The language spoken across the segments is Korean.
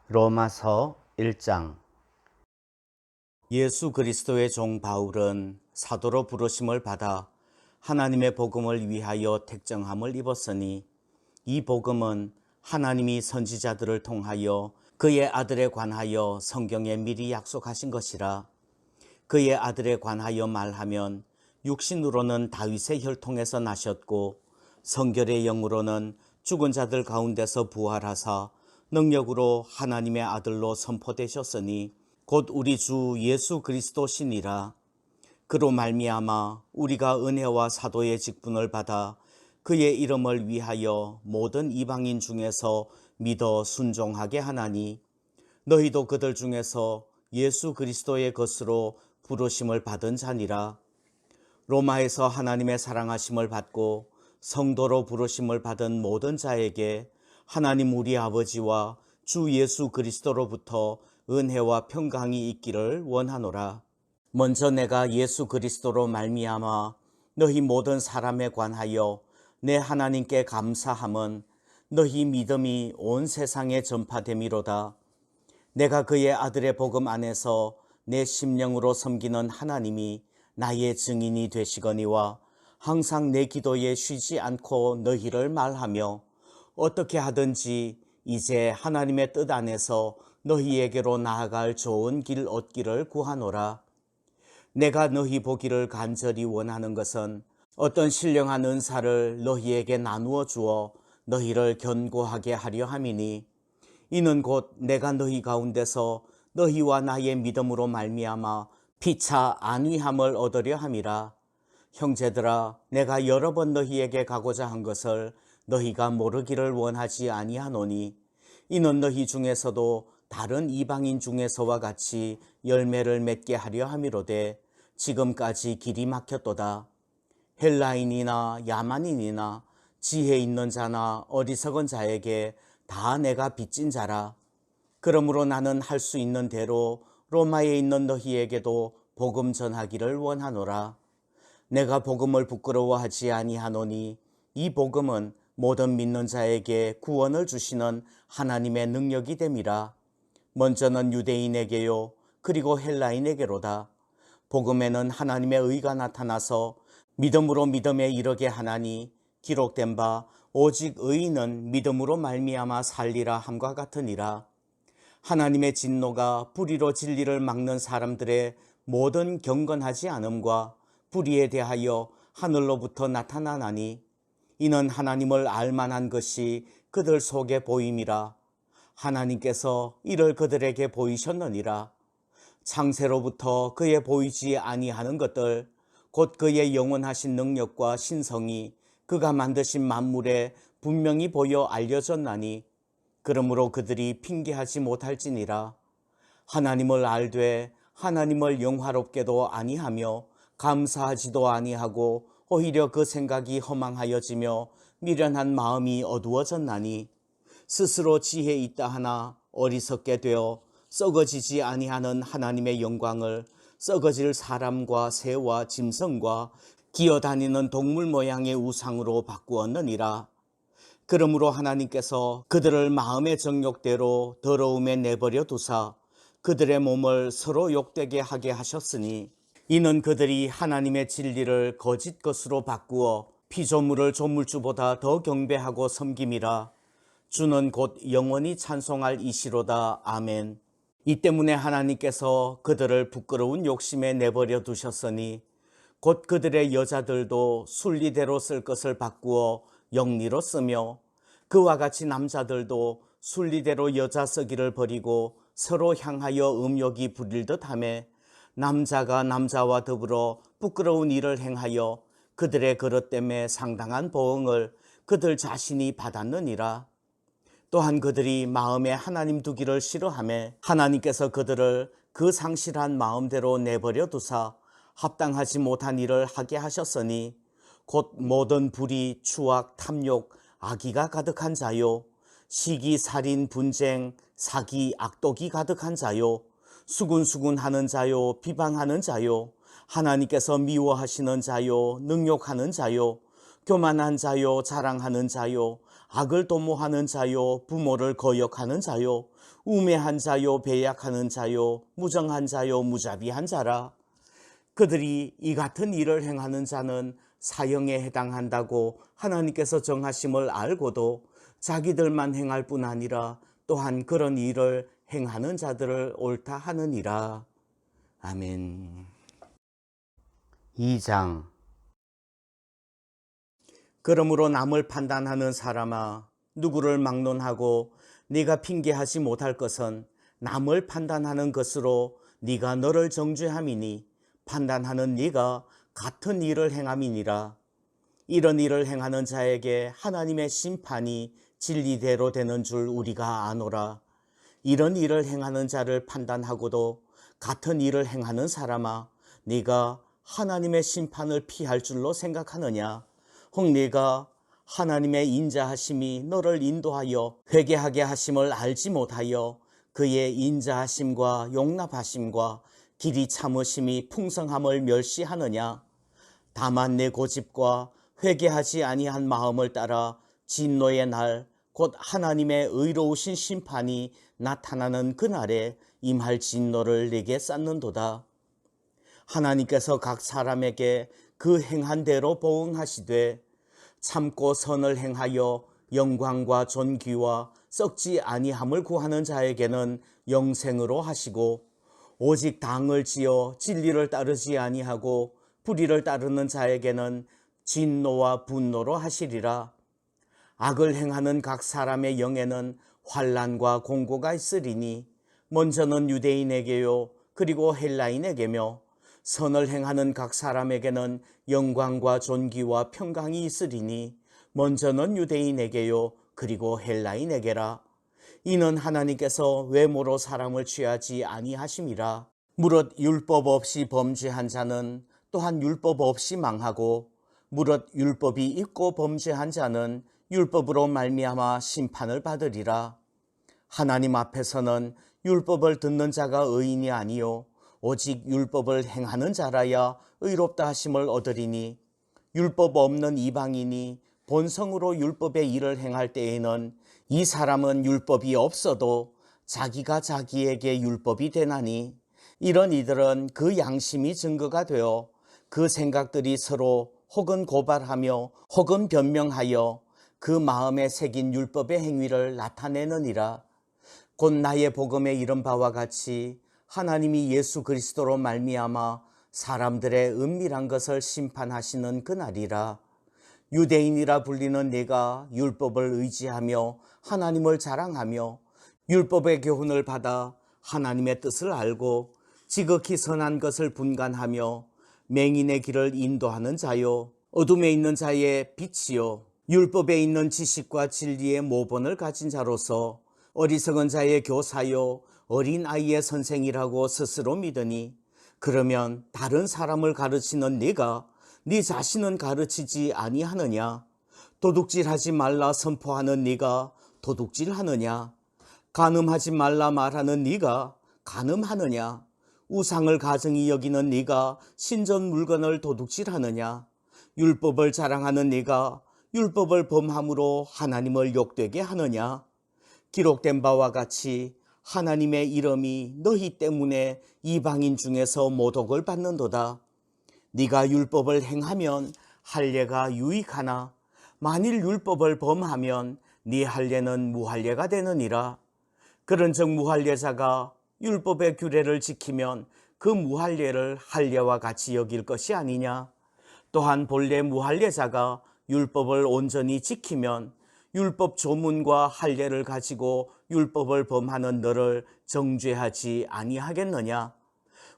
로마서 1장. 예수 그리스도의 종 바울은 사도로 부르심을 받아 하나님의 복음을 위하여 택정함을 입었으니, 이 복음은 하나님이 선지자들을 통하여 그의 아들에 관하여 성경에 미리 약속하신 것이라. 그의 아들에 관하여 말하면 육신으로는 다윗의 혈통에서 나셨고, 성결의 영으로는 죽은 자들 가운데서 부활하사 능력으로 하나님의 아들로 선포되셨으니 곧 우리 주 예수 그리스도시니라. 그로 말미암아 우리가 은혜와 사도의 직분을 받아 그의 이름을 위하여 모든 이방인 중에서 믿어 순종하게 하나니, 너희도 그들 중에서 예수 그리스도의 것으로 부르심을 받은 자니라. 로마에서 하나님의 사랑하심을 받고 성도로 부르심을 받은 모든 자에게 하나님 우리 아버지와 주 예수 그리스도로부터 은혜와 평강이 있기를 원하노라. 먼저 내가 예수 그리스도로 말미암아 너희 모든 사람에 관하여 내 하나님께 감사함은 너희 믿음이 온 세상에 전파됨이로다. 내가 그의 아들의 복음 안에서 내 심령으로 섬기는 하나님이 나의 증인이 되시거니와, 항상 내 기도에 쉬지 않고 너희를 말하며 어떻게 하든지 이제 하나님의 뜻 안에서 너희에게로 나아갈 좋은 길 얻기를 구하노라. 내가 너희 보기를 간절히 원하는 것은 어떤 신령한 은사를 너희에게 나누어 주어 너희를 견고하게 하려 함이니, 이는 곧 내가 너희 가운데서 너희와 나의 믿음으로 말미암아 피차 안위함을 얻으려 함이라. 형제들아, 내가 여러 번 너희에게 가고자 한 것을 너희가 모르기를 원하지 아니하노니, 이는 너희 중에서도 다른 이방인 중에서와 같이 열매를 맺게 하려 함이로되 지금까지 길이 막혔도다. 헬라인이나 야만인이나 지혜 있는 자나 어리석은 자에게 다 내가 빚진 자라. 그러므로 나는 할 수 있는 대로 로마에 있는 너희에게도 복음 전하기를 원하노라. 내가 복음을 부끄러워하지 아니하노니, 이 복음은 모든 믿는 자에게 구원을 주시는 하나님의 능력이 됨이라. 먼저는 유대인에게요, 그리고 헬라인에게로다. 복음에는 하나님의 의가 나타나서 믿음으로 믿음에 이르게 하나니, 기록된 바 오직 의인은 믿음으로 말미암아 살리라 함과 같으니라. 하나님의 진노가 불의로 진리를 막는 사람들의 모든 경건하지 않음과 불의에 대하여 하늘로부터 나타나나니, 이는 하나님을 알만한 것이 그들 속에 보임이라. 하나님께서 이를 그들에게 보이셨느니라. 창세로부터 그의 보이지 아니하는 것들, 곧 그의 영원하신 능력과 신성이 그가 만드신 만물에 분명히 보여 알려졌나니, 그러므로 그들이 핑계하지 못할지니라. 하나님을 알되 하나님을 영화롭게도 아니하며 감사하지도 아니하고 오히려 그 생각이 허망하여지며 미련한 마음이 어두워졌나니, 스스로 지혜 있다 하나 어리석게 되어 썩어지지 아니하는 하나님의 영광을 썩어질 사람과 새와 짐승과 기어다니는 동물 모양의 우상으로 바꾸었느니라. 그러므로 하나님께서 그들을 마음의 정욕대로 더러움에 내버려 두사 그들의 몸을 서로 욕되게 하게 하셨으니, 이는 그들이 하나님의 진리를 거짓 것으로 바꾸어 피조물을 조물주보다 더 경배하고 섬김이라. 주는 곧 영원히 찬송할 이시로다. 아멘. 이 때문에 하나님께서 그들을 부끄러운 욕심에 내버려 두셨으니, 곧 그들의 여자들도 순리대로 쓸 것을 바꾸어 영리로 쓰며, 그와 같이 남자들도 순리대로 여자 쓰기를 버리고 서로 향하여 음욕이 부릴 듯하며, 남자가 남자와 더불어 부끄러운 일을 행하여 그들의 그릇 때문에 상당한 보응을 그들 자신이 받았느니라. 또한 그들이 마음에 하나님 두기를 싫어하며 하나님께서 그들을 그 상실한 마음대로 내버려 두사 합당하지 못한 일을 하게 하셨으니, 곧 모든 불의, 추악, 탐욕, 악의가 가득한 자요, 시기, 살인, 분쟁, 사기, 악독이 가득한 자요, 수군수군하는 자요, 비방하는 자요, 하나님께서 미워하시는 자요, 능욕하는 자요, 교만한 자요, 자랑하는 자요, 악을 도모하는 자요, 부모를 거역하는 자요, 우매한 자요, 배약하는 자요, 무정한 자요, 무자비한 자라. 그들이 이 같은 일을 행하는 자는 사형에 해당한다고 하나님께서 정하심을 알고도 자기들만 행할 뿐 아니라 또한 그런 일을 행하는 자들을 옳다 하느니라. 아멘. 2장. 그러므로 남을 판단하는 사람아, 누구를 막론하고 네가 핑계하지 못할 것은 남을 판단하는 것으로 네가 너를 정죄함이니 판단하는 네가 같은 일을 행함이니라. 이런 일을 행하는 자에게 하나님의 심판이 진리대로 되는 줄 우리가 아노라. 이런 일을 행하는 자를 판단하고도 같은 일을 행하는 사람아, 네가 하나님의 심판을 피할 줄로 생각하느냐? 혹 네가 하나님의 인자하심이 너를 인도하여 회개하게 하심을 알지 못하여 그의 인자하심과 용납하심과 길이 참으심이 풍성함을 멸시하느냐? 다만 내 고집과 회개하지 아니한 마음을 따라 진노의 날 곧 하나님의 의로우신 심판이 나타나는 그날에 임할 진노를 내게 쌓는도다. 하나님께서 각 사람에게 그 행한 대로 보응하시되 참고 선을 행하여 영광과 존귀와 썩지 아니함을 구하는 자에게는 영생으로 하시고, 오직 당을 지어 진리를 따르지 아니하고 불의를 따르는 자에게는 진노와 분노로 하시리라. 악을 행하는 각 사람의 영에는 환난과 공고가 있으리니 먼저는 유대인에게요 그리고 헬라인에게며, 선을 행하는 각 사람에게는 영광과 존귀와 평강이 있으리니 먼저는 유대인에게요 그리고 헬라인에게라. 이는 하나님께서 외모로 사람을 취하지 아니하심이라. 무릇 율법 없이 범죄한 자는 또한 율법 없이 망하고, 무릇 율법이 있고 범죄한 자는 율법으로 말미암아 심판을 받으리라. 하나님 앞에서는 율법을 듣는 자가 의인이 아니요 오직 율법을 행하는 자라야 의롭다 하심을 얻으리니, 율법 없는 이방인이 본성으로 율법의 일을 행할 때에는 이 사람은 율법이 없어도 자기가 자기에게 율법이 되나니, 이런 이들은 그 양심이 증거가 되어 그 생각들이 서로 혹은 고발하며 혹은 변명하여 그 마음에 새긴 율법의 행위를 나타내느니라. 곧 나의 복음에 이른 바와 같이 하나님이 예수 그리스도로 말미암아 사람들의 은밀한 것을 심판하시는 그날이라. 유대인이라 불리는 내가 율법을 의지하며 하나님을 자랑하며 율법의 교훈을 받아 하나님의 뜻을 알고 지극히 선한 것을 분간하며 맹인의 길을 인도하는 자요 어둠에 있는 자의 빛이요 율법에 있는 지식과 진리의 모본을 가진 자로서 어리석은 자의 교사요 어린 아이의 선생이라고 스스로 믿으니, 그러면 다른 사람을 가르치는 네가 네 자신은 가르치지 아니하느냐? 도둑질하지 말라 선포하는 네가 도둑질하느냐? 간음하지 말라 말하는 네가 간음하느냐? 우상을 가증히 여기는 네가 신전 물건을 도둑질하느냐? 율법을 자랑하는 네가 율법을 범함으로 하나님을 욕되게 하느냐? 기록된 바와 같이 하나님의 이름이 너희 때문에 이방인 중에서 모독을 받는도다. 네가 율법을 행하면 할례가 유익하나 만일 율법을 범하면 네 할례는 무할례가 되느니라. 그런즉 무할례자가 율법의 규례를 지키면 그 무할례를 할례와 같이 여길 것이 아니냐. 또한 본래 무할례자가 율법을 온전히 지키면 율법 조문과 할례를 가지고 율법을 범하는 너를 정죄하지 아니하겠느냐.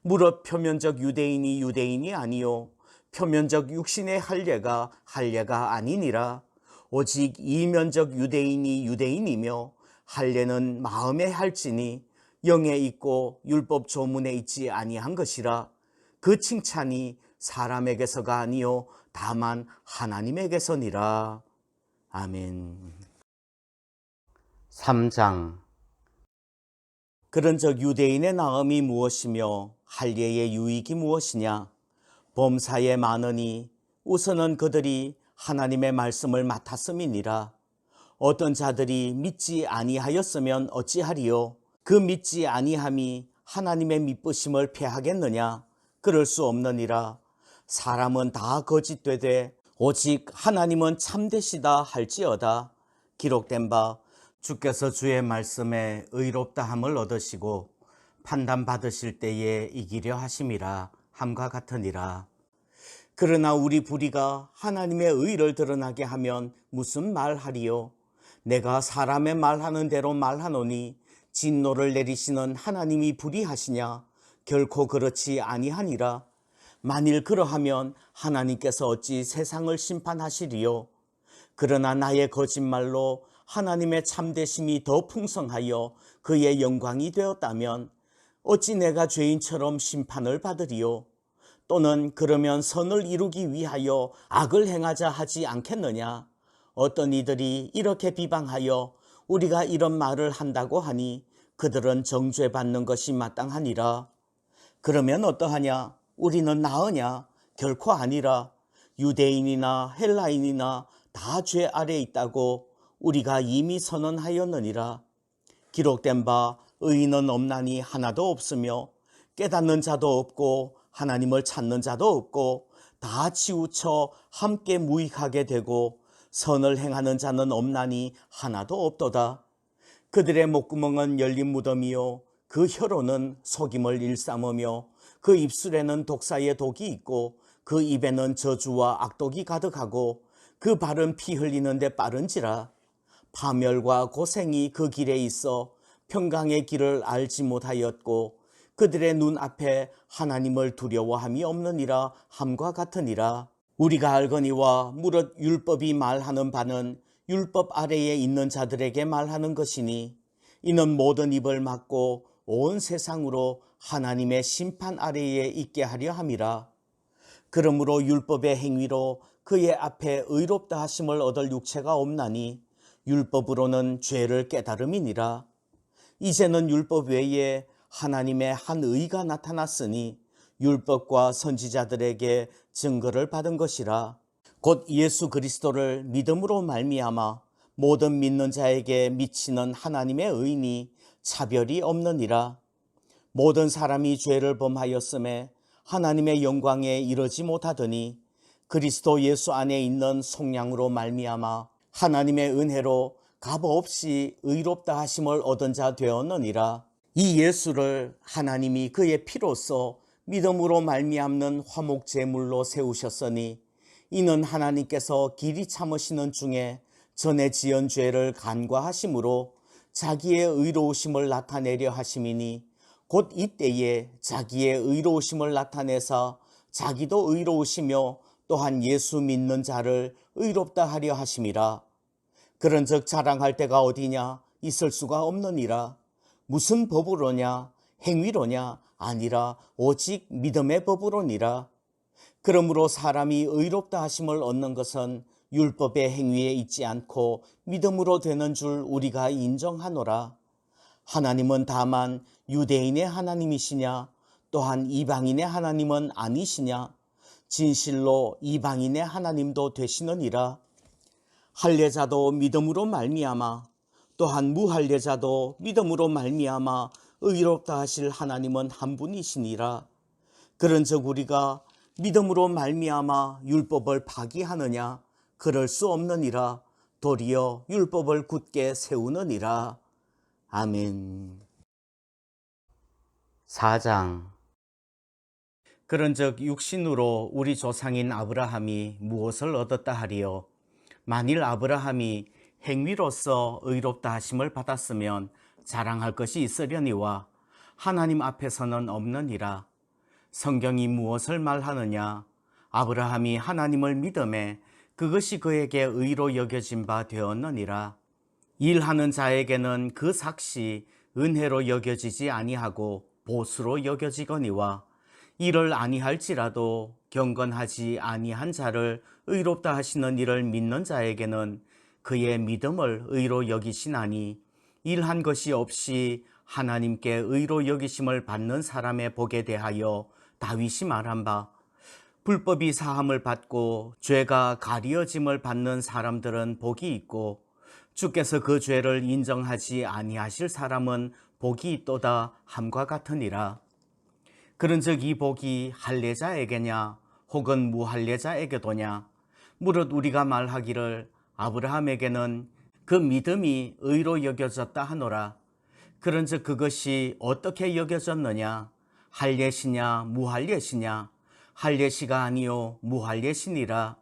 무릇 표면적 유대인이 유대인이 아니요 표면적 육신의 할례가 할례가 아니니라. 오직 이면적 유대인이 유대인이며 할례는 마음에 할지니 영에 있고 율법 조문에 있지 아니한 것이라. 그 칭찬이 사람에게서가 아니요 다만 하나님에게서니라. 아멘. 3장. 그런즉 유대인의 나음이 무엇이며 할례의 유익이 무엇이냐? 범사에 많으니 우선은 그들이 하나님의 말씀을 맡았음이니라. 어떤 자들이 믿지 아니하였으면 어찌하리요? 그 믿지 아니함이 하나님의 미쁘심을 패하겠느냐? 그럴 수 없느니라. 사람은 다 거짓되되 오직 하나님은 참되시다 할지어다. 기록된 바 주께서 주의 말씀에 의롭다함을 얻으시고 판단받으실 때에 이기려 하심이라 함과 같으니라. 그러나 우리 불의가 하나님의 의를 드러나게 하면 무슨 말하리요? 내가 사람의 말하는 대로 말하노니 진노를 내리시는 하나님이 불의하시냐? 결코 그렇지 아니하니라. 만일 그러하면 하나님께서 어찌 세상을 심판하시리요? 그러나 나의 거짓말로 하나님의 참되심이 더 풍성하여 그의 영광이 되었다면 어찌 내가 죄인처럼 심판을 받으리요? 또는 그러면 선을 이루기 위하여 악을 행하자 하지 않겠느냐? 어떤 이들이 이렇게 비방하여 우리가 이런 말을 한다고 하니 그들은 정죄받는 것이 마땅하니라. 그러면 어떠하냐? 우리는 나으냐? 결코 아니라. 유대인이나 헬라인이나 다 죄 아래 있다고 우리가 이미 선언하였느니라. 기록된 바 의인은 없나니 하나도 없으며 깨닫는 자도 없고 하나님을 찾는 자도 없고 다 치우쳐 함께 무익하게 되고 선을 행하는 자는 없나니 하나도 없도다. 그들의 목구멍은 열린 무덤이요 그 혀로는 속임을 일삼으며 그 입술에는 독사의 독이 있고 그 입에는 저주와 악독이 가득하고 그 발은 피 흘리는데 빠른지라. 파멸과 고생이 그 길에 있어 평강의 길을 알지 못하였고 그들의 눈앞에 하나님을 두려워함이 없느니라 함과 같으니라. 우리가 알거니와 무릇 율법이 말하는 바는 율법 아래에 있는 자들에게 말하는 것이니 이는 모든 입을 막고 온 세상으로 하나님의 심판 아래에 있게 하려 함이라. 그러므로 율법의 행위로 그의 앞에 의롭다 하심을 얻을 육체가 없나니 율법으로는 죄를 깨달음이니라. 이제는 율법 외에 하나님의 한 의가 나타났으니 율법과 선지자들에게 증거를 받은 것이라. 곧 예수 그리스도를 믿음으로 말미암아 모든 믿는 자에게 미치는 하나님의 의니 차별이 없느니라. 모든 사람이 죄를 범하였음에 하나님의 영광에 이르지 못하더니 그리스도 예수 안에 있는 속량으로 말미암아 하나님의 은혜로 값없이 의롭다 하심을 얻은 자 되었느니라. 이 예수를 하나님이 그의 피로써 믿음으로 말미암는 화목 제물로 세우셨으니 이는 하나님께서 길이 참으시는 중에 전에 지은 죄를 간과하심으로 자기의 의로우심을 나타내려 하심이니 곧 이때에 자기의 의로우심을 나타내사 자기도 의로우시며 또한 예수 믿는 자를 의롭다 하려 하심이라. 그런즉 자랑할 때가 어디냐? 있을 수가 없느니라. 무슨 법으로냐? 행위로냐? 아니라 오직 믿음의 법으로니라. 그러므로 사람이 의롭다 하심을 얻는 것은 율법의 행위에 있지 않고 믿음으로 되는 줄 우리가 인정하노라. 하나님은 다만 유대인의 하나님이시냐? 또한 이방인의 하나님은 아니시냐? 진실로 이방인의 하나님도 되시느니라. 할례자도 믿음으로 말미암아 또한 무할례자도 믿음으로 말미암아 의롭다 하실 하나님은 한 분이시니라. 그런즉 우리가 믿음으로 말미암아 율법을 파기하느냐? 그럴 수 없느니라. 도리어 율법을 굳게 세우느니라. 아멘. 4장. 그런즉 육신으로 우리 조상인 아브라함이 무엇을 얻었다 하리요? 만일 아브라함이 행위로서 의롭다 하심을 받았으면 자랑할 것이 있으려니와 하나님 앞에서는 없느니라. 성경이 무엇을 말하느냐? 아브라함이 하나님을 믿음에 그것이 그에게 의로 여겨진 바 되었느니라. 일하는 자에게는 그 삭시 은혜로 여겨지지 아니하고 보수로 여겨지거니와 이를 아니할지라도 경건하지 아니한 자를 의롭다 하시는 이를 믿는 자에게는 그의 믿음을 의로 여기시나니 일한 것이 없이 하나님께 의로 여기심을 받는 사람의 복에 대하여 다윗이 말한 바 불법이 사함을 받고 죄가 가리어짐을 받는 사람들은 복이 있고 주께서 그 죄를 인정하지 아니하실 사람은 복이 있도다 함과 같으니라. 그런즉 이 복이 할례자에게냐 혹은 무할례자에게도냐? 무릇 우리가 말하기를 아브라함에게는 그 믿음이 의로 여겨졌다 하노라. 그런즉 그것이 어떻게 여겨졌느냐? 할례시냐 무할례시냐? 할례시가 아니요 무할례시니라.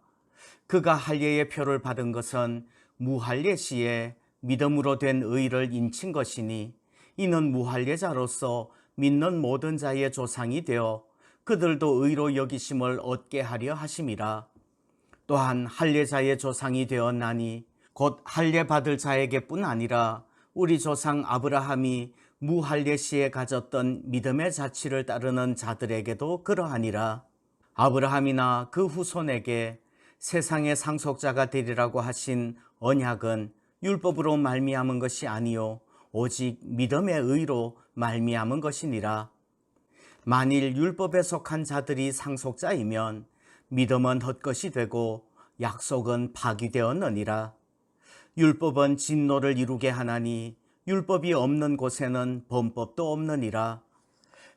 그가 할례의 표를 받은 것은 무할례시에 믿음으로 된 의를 인친 것이니, 이는 무할례자로서 믿는 모든 자의 조상이 되어 그들도 의로 여기심을 얻게 하려 하심이라. 또한 할례자의 조상이 되었나니 곧 할례 받을 자에게뿐 아니라 우리 조상 아브라함이 무할례시에 가졌던 믿음의 자취를 따르는 자들에게도 그러하니라. 아브라함이나 그 후손에게 세상의 상속자가 되리라고 하신 언약은 율법으로 말미암은 것이 아니요 오직 믿음의 의로 말미암은 것이니라. 만일 율법에 속한 자들이 상속자이면 믿음은 헛것이 되고 약속은 파기되었느니라. 율법은 진노를 이루게 하나니 율법이 없는 곳에는 범법도 없느니라.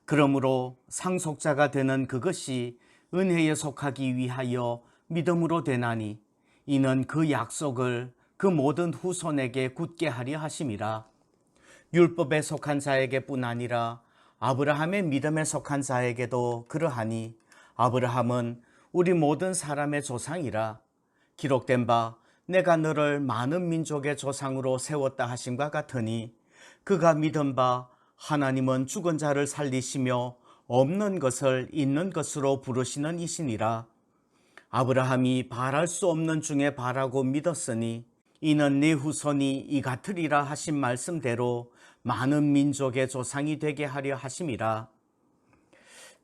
그러므로 상속자가 되는 그것이 은혜에 속하기 위하여 믿음으로 되나니, 이는 그 약속을 그 모든 후손에게 굳게 하려 하심이라. 율법에 속한 자에게뿐 아니라 아브라함의 믿음에 속한 자에게도 그러하니, 아브라함은 우리 모든 사람의 조상이라. 기록된 바 내가 너를 많은 민족의 조상으로 세웠다 하심과 같으니, 그가 믿은 바 하나님은 죽은 자를 살리시며 없는 것을 있는 것으로 부르시는 이시니라. 아브라함이 바랄 수 없는 중에 바라고 믿었으니 이는 네 후손이 이 같으리라 하신 말씀대로 많은 민족의 조상이 되게 하려 하심이라.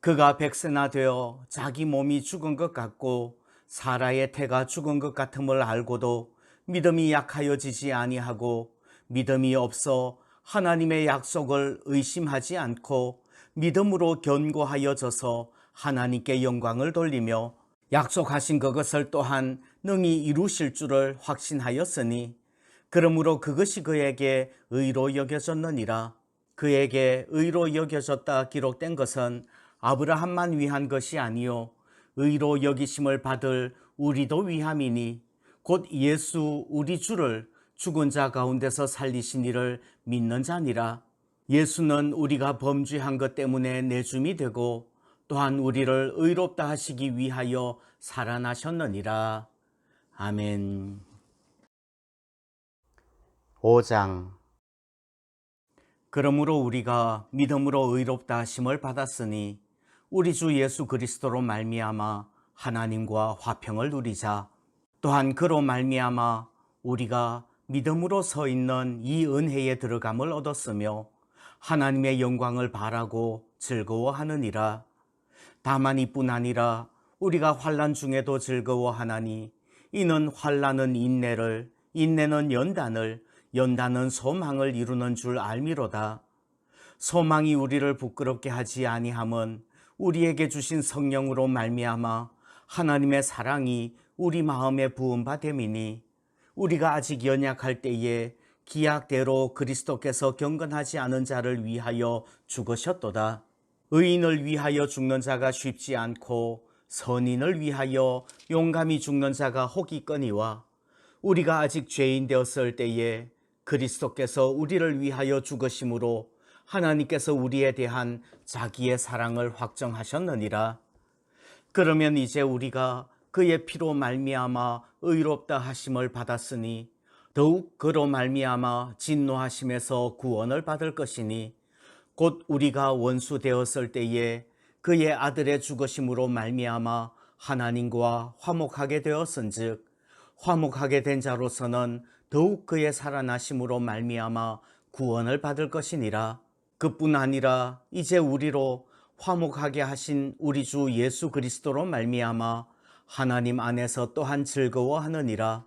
그가 백세나 되어 자기 몸이 죽은 것 같고 사라의 태가 죽은 것 같음을 알고도 믿음이 약하여지지 아니하고, 믿음이 없어 하나님의 약속을 의심하지 않고 믿음으로 견고하여져서 하나님께 영광을 돌리며 약속하신 그것을 또한 능히 이루실 줄을 확신하였으니, 그러므로 그것이 그에게 의로 여겨졌느니라. 그에게 의로 여겨졌다 기록된 것은 아브라함만 위한 것이 아니요 의로 여기심을 받을 우리도 위함이니, 곧 예수 우리 주를 죽은 자 가운데서 살리신 이를 믿는 자니라. 예수는 우리가 범죄한 것 때문에 내줌이 되고 또한 우리를 의롭다 하시기 위하여 살아나셨느니라. 아멘. 5장. 그러므로 우리가 믿음으로 의롭다 하심을 받았으니 우리 주 예수 그리스도로 말미암아 하나님과 화평을 누리자. 또한 그로 말미암아 우리가 믿음으로 서 있는 이 은혜에 들어감을 얻었으며 하나님의 영광을 바라고 즐거워하느니라. 다만 이뿐 아니라 우리가 환난 중에도 즐거워하나니, 이는 환난은 인내를, 인내는 연단을, 연단은 소망을 이루는 줄 알미로다. 소망이 우리를 부끄럽게 하지 아니함은 우리에게 주신 성령으로 말미암아 하나님의 사랑이 우리 마음에 부은 바 됨이니, 우리가 아직 연약할 때에 기약대로 그리스도께서 경건하지 않은 자를 위하여 죽으셨도다. 의인을 위하여 죽는 자가 쉽지 않고 선인을 위하여 용감히 죽는 자가 혹 있거니와, 우리가 아직 죄인 되었을 때에 그리스도께서 우리를 위하여 죽으심으로 하나님께서 우리에 대한 자기의 사랑을 확정하셨느니라. 그러면 이제 우리가 그의 피로 말미암아 의롭다 하심을 받았으니 더욱 그로 말미암아 진노하심에서 구원을 받을 것이니, 곧 우리가 원수 되었을 때에 그의 아들의 죽으심으로 말미암아 하나님과 화목하게 되었은즉, 화목하게 된 자로서는 더욱 그의 살아나심으로 말미암아 구원을 받을 것이니라. 그뿐 아니라 이제 우리로 화목하게 하신 우리 주 예수 그리스도로 말미암아 하나님 안에서 또한 즐거워하느니라.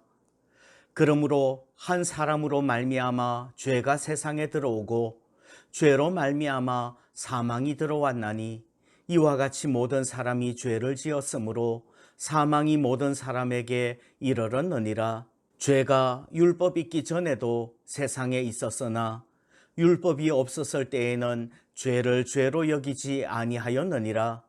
그러므로 한 사람으로 말미암아 죄가 세상에 들어오고 죄로 말미암아 사망이 들어왔나니, 이와 같이 모든 사람이 죄를 지었으므로 사망이 모든 사람에게 이르렀느니라. 죄가 율법 있기 전에도 세상에 있었으나 율법이 없었을 때에는 죄를 죄로 여기지 아니하였느니라.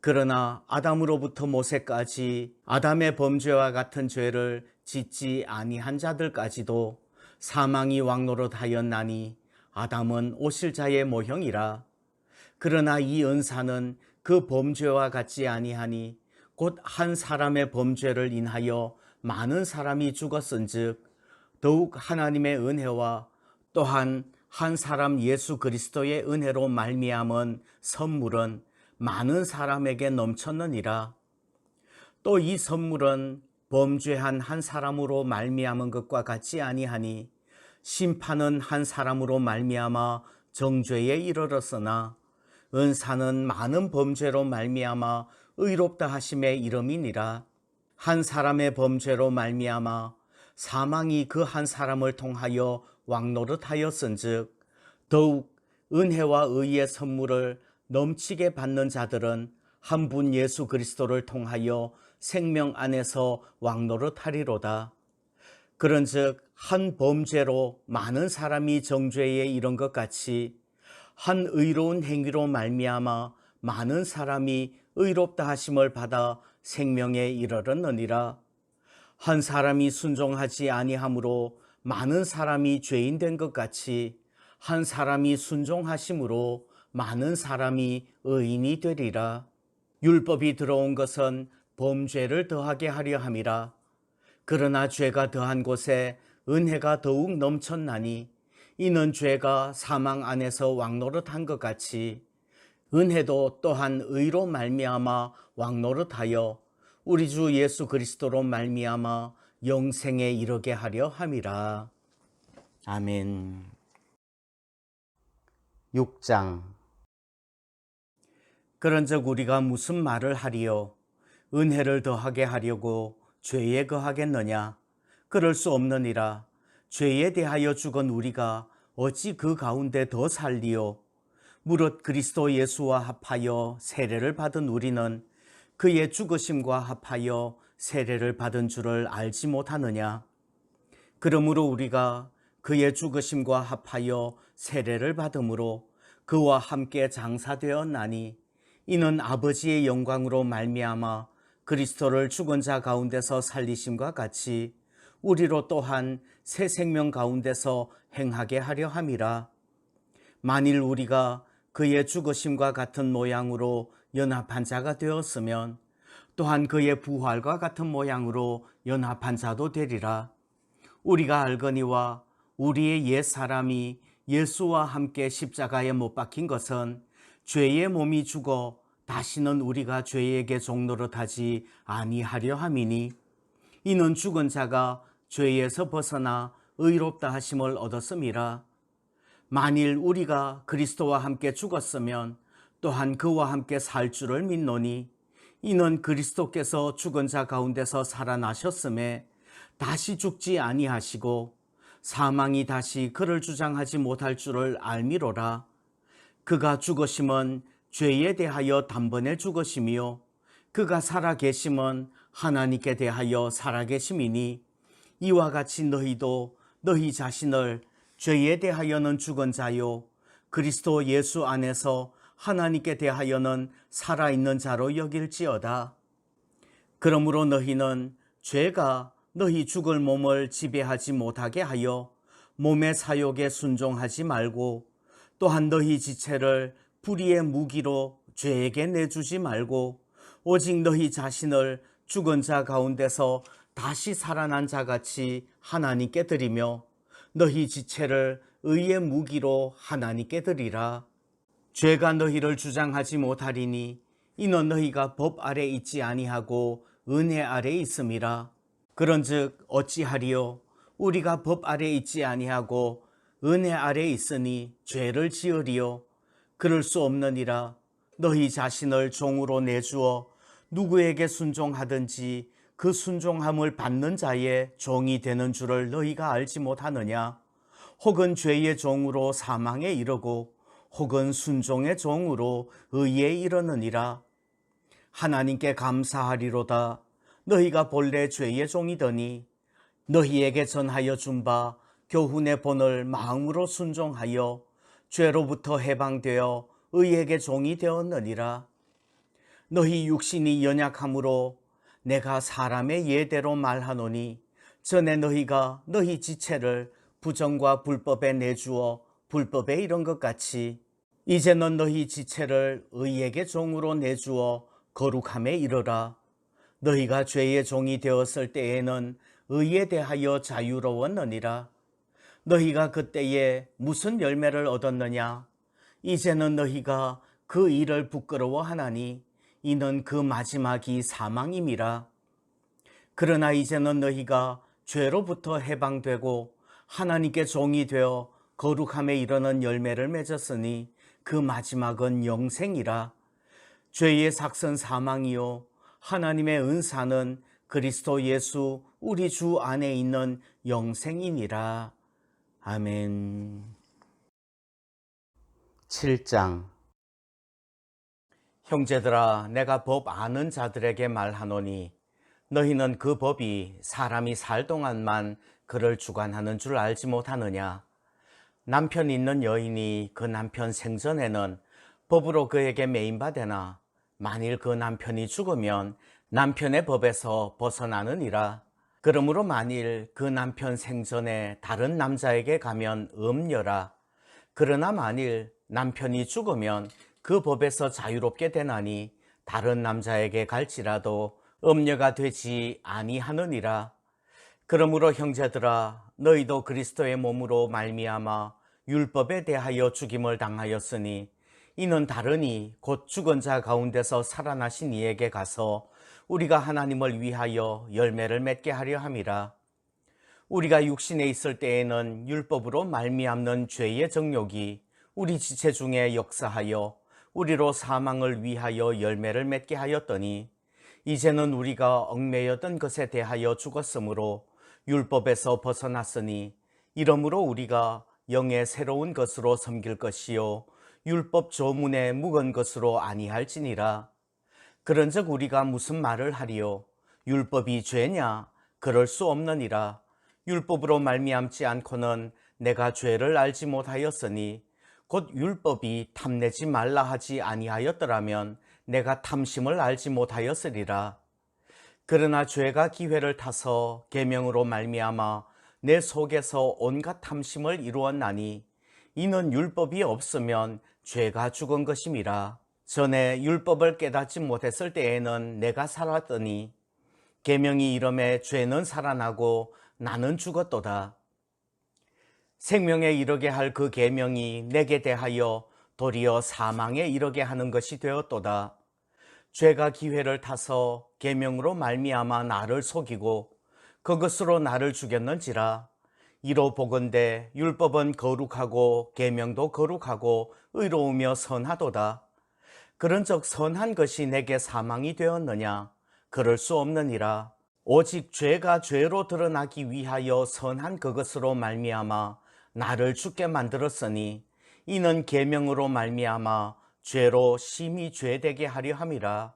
그러나 아담으로부터 모세까지 아담의 범죄와 같은 죄를 짓지 아니한 자들까지도 사망이 왕노릇하였나니 아담은 오실 자의 모형이라. 그러나 이 은사는 그 범죄와 같지 아니하니 곧 한 사람의 범죄를 인하여 많은 사람이 죽었은즉 더욱 하나님의 은혜와 또한 한 사람 예수 그리스도의 은혜로 말미암은 선물은 많은 사람에게 넘쳤느니라. 또 이 선물은 범죄한 한 사람으로 말미암은 것과 같지 아니하니 심판은 한 사람으로 말미암아 정죄에 이르렀으나 은사는 많은 범죄로 말미암아 의롭다 하심에 이름이니라. 한 사람의 범죄로 말미암아 사망이 그 한 사람을 통하여 왕노릇하였은즉 더욱 은혜와 의의 선물을 넘치게 받는 자들은 한 분 예수 그리스도를 통하여 생명 안에서 왕노릇하리로다. 그런즉 한 범죄로 많은 사람이 정죄에 이른 것 같이 한 의로운 행위로 말미암아 많은 사람이 의롭다 하심을 받아 생명에 이르렀느니라. 한 사람이 순종하지 아니함으로 많은 사람이 죄인 된 것 같이 한 사람이 순종하심으로 많은 사람이 의인이 되리라. 율법이 들어온 것은 범죄를 더하게 하려 함이라. 그러나 죄가 더한 곳에 은혜가 더욱 넘쳤나니 이는 죄가 사망 안에서 왕노릇한 것 같이 은혜도 또한 의로 말미암아 왕노릇하여 우리 주 예수 그리스도로 말미암아 영생에 이르게 하려 함이라. 아멘. 6장. 그런즉 우리가 무슨 말을 하리요? 은혜를 더하게 하려고 죄에 거하겠느냐? 그럴 수 없느니라. 죄에 대하여 죽은 우리가 어찌 그 가운데 더 살리요? 무릇 그리스도 예수와 합하여 세례를 받은 우리는 그의 죽으심과 합하여 세례를 받은 줄을 알지 못하느냐? 그러므로 우리가 그의 죽으심과 합하여 세례를 받음으로 그와 함께 장사되었나니 이는 아버지의 영광으로 말미암아 그리스도를 죽은 자 가운데서 살리심과 같이 우리로 또한 새 생명 가운데서 행하게 하려 함이라. 만일 우리가 그의 죽으심과 같은 모양으로 연합한 자가 되었으면 또한 그의 부활과 같은 모양으로 연합한 자도 되리라. 우리가 알거니와 우리의 옛 사람이 예수와 함께 십자가에 못 박힌 것은 죄의 몸이 죽어 다시는 우리가 죄에게 종노릇하지 아니하려 함이니 이는 죽은 자가 죄에서 벗어나 의롭다 하심을 얻었음이라. 만일 우리가 그리스도와 함께 죽었으면 또한 그와 함께 살 줄을 믿노니 이는 그리스도께서 죽은 자 가운데서 살아나셨음에 다시 죽지 아니하시고 사망이 다시 그를 주장하지 못할 줄을 알미로라. 그가 죽으심은 죄에 대하여 단번에 죽으심이요 그가 살아계심은 하나님께 대하여 살아계심이니 이와 같이 너희도 너희 자신을 죄에 대하여는 죽은 자요 그리스도 예수 안에서 하나님께 대하여는 살아있는 자로 여길지어다. 그러므로 너희는 죄가 너희 죽을 몸을 지배하지 못하게 하여 몸의 사욕에 순종하지 말고 또한 너희 지체를 불의의 무기로 죄에게 내주지 말고 오직 너희 자신을 죽은 자 가운데서 다시 살아난 자같이 하나님께 드리며 너희 지체를 의의 무기로 하나님께 드리라. 죄가 너희를 주장하지 못하리니 이는 너희가 법 아래 있지 아니하고 은혜 아래 있음이라. 그런즉 어찌하리요? 우리가 법 아래 있지 아니하고 은혜 아래 있으니 죄를 지으리요? 그럴 수 없느니라. 너희 자신을 종으로 내주어 누구에게 순종하든지 그 순종함을 받는 자의 종이 되는 줄을 너희가 알지 못하느냐? 혹은 죄의 종으로 사망에 이르고 혹은 순종의 종으로 의에 이르느니라. 하나님께 감사하리로다. 너희가 본래 죄의 종이더니 너희에게 전하여 준 바 교훈의 본을 마음으로 순종하여 죄로부터 해방되어 의에게 종이 되었느니라. 너희 육신이 연약함으로 내가 사람의 예대로 말하노니 전에 너희가 너희 지체를 부정과 불법에 내주어 불법에 이른 것 같이 이제는 너희 지체를 의에게 종으로 내주어 거룩함에 이르라. 너희가 죄의 종이 되었을 때에는 의에 대하여 자유로웠느니라. 너희가 그때에 무슨 열매를 얻었느냐? 이제는 너희가 그 일을 부끄러워하나니 이는 그 마지막이 사망임이라. 그러나 이제는 너희가 죄로부터 해방되고 하나님께 종이 되어 거룩함에 이르는 열매를 맺었으니 그 마지막은 영생이라. 죄의 삭선 사망이요 하나님의 은사는 그리스도 예수 우리 주 안에 있는 영생이니라. 아멘. 7장. 형제들아, 내가 법 아는 자들에게 말하노니 너희는 그 법이 사람이 살 동안만 그를 주관하는 줄 알지 못하느냐? 남편 있는 여인이 그 남편 생전에는 법으로 그에게 매인받으나 만일 그 남편이 죽으면 남편의 법에서 벗어나느니라. 그러므로 만일 그 남편 생전에 다른 남자에게 가면 음녀라. 그러나 만일 남편이 죽으면 그 법에서 자유롭게 되나니 다른 남자에게 갈지라도 음녀가 되지 아니하느니라. 그러므로 형제들아, 너희도 그리스도의 몸으로 말미암아 율법에 대하여 죽임을 당하였으니 이는 다르니 곧 죽은 자 가운데서 살아나신 이에게 가서 우리가 하나님을 위하여 열매를 맺게 하려 함이라. 우리가 육신에 있을 때에는 율법으로 말미암는 죄의 정욕이 우리 지체 중에 역사하여 우리로 사망을 위하여 열매를 맺게 하였더니 이제는 우리가 얽매였던 것에 대하여 죽었으므로 율법에서 벗어났으니 이러므로 우리가 영의 새로운 것으로 섬길 것이요 율법 조문에 묵은 것으로 아니할지니라. 그런즉 우리가 무슨 말을 하리요? 율법이 죄냐? 그럴 수 없느니라. 율법으로 말미암지 않고는 내가 죄를 알지 못하였으니 곧 율법이 탐내지 말라 하지 아니하였더라면 내가 탐심을 알지 못하였으리라. 그러나 죄가 기회를 타서 계명으로 말미암아 내 속에서 온갖 탐심을 이루었나니 이는 율법이 없으면 죄가 죽은 것임이라. 전에 율법을 깨닫지 못했을 때에는 내가 살았더니 계명이 이름에 죄는 살아나고 나는 죽었도다. 생명에 이르게 할 그 계명이 내게 대하여 도리어 사망에 이르게 하는 것이 되었도다. 죄가 기회를 타서 계명으로 말미암아 나를 속이고 그것으로 나를 죽였는지라. 이로 보건대 율법은 거룩하고 계명도 거룩하고 의로우며 선하도다. 그런즉 선한 것이 내게 사망이 되었느냐? 그럴 수 없느니라. 오직 죄가 죄로 드러나기 위하여 선한 그것으로 말미암아 나를 죽게 만들었으니 이는 계명으로 말미암아 죄로 심히 죄되게 하려 함이라.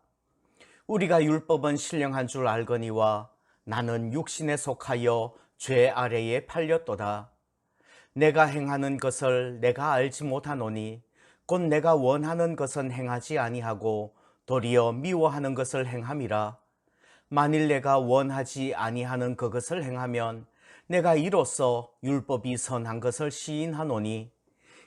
우리가 율법은 신령한 줄 알거니와 나는 육신에 속하여 죄 아래에 팔렸도다. 내가 행하는 것을 내가 알지 못하노니 곧 내가 원하는 것은 행하지 아니하고 도리어 미워하는 것을 행함이라. 만일 내가 원하지 아니하는 그것을 행하면 내가 이로써 율법이 선한 것을 시인하노니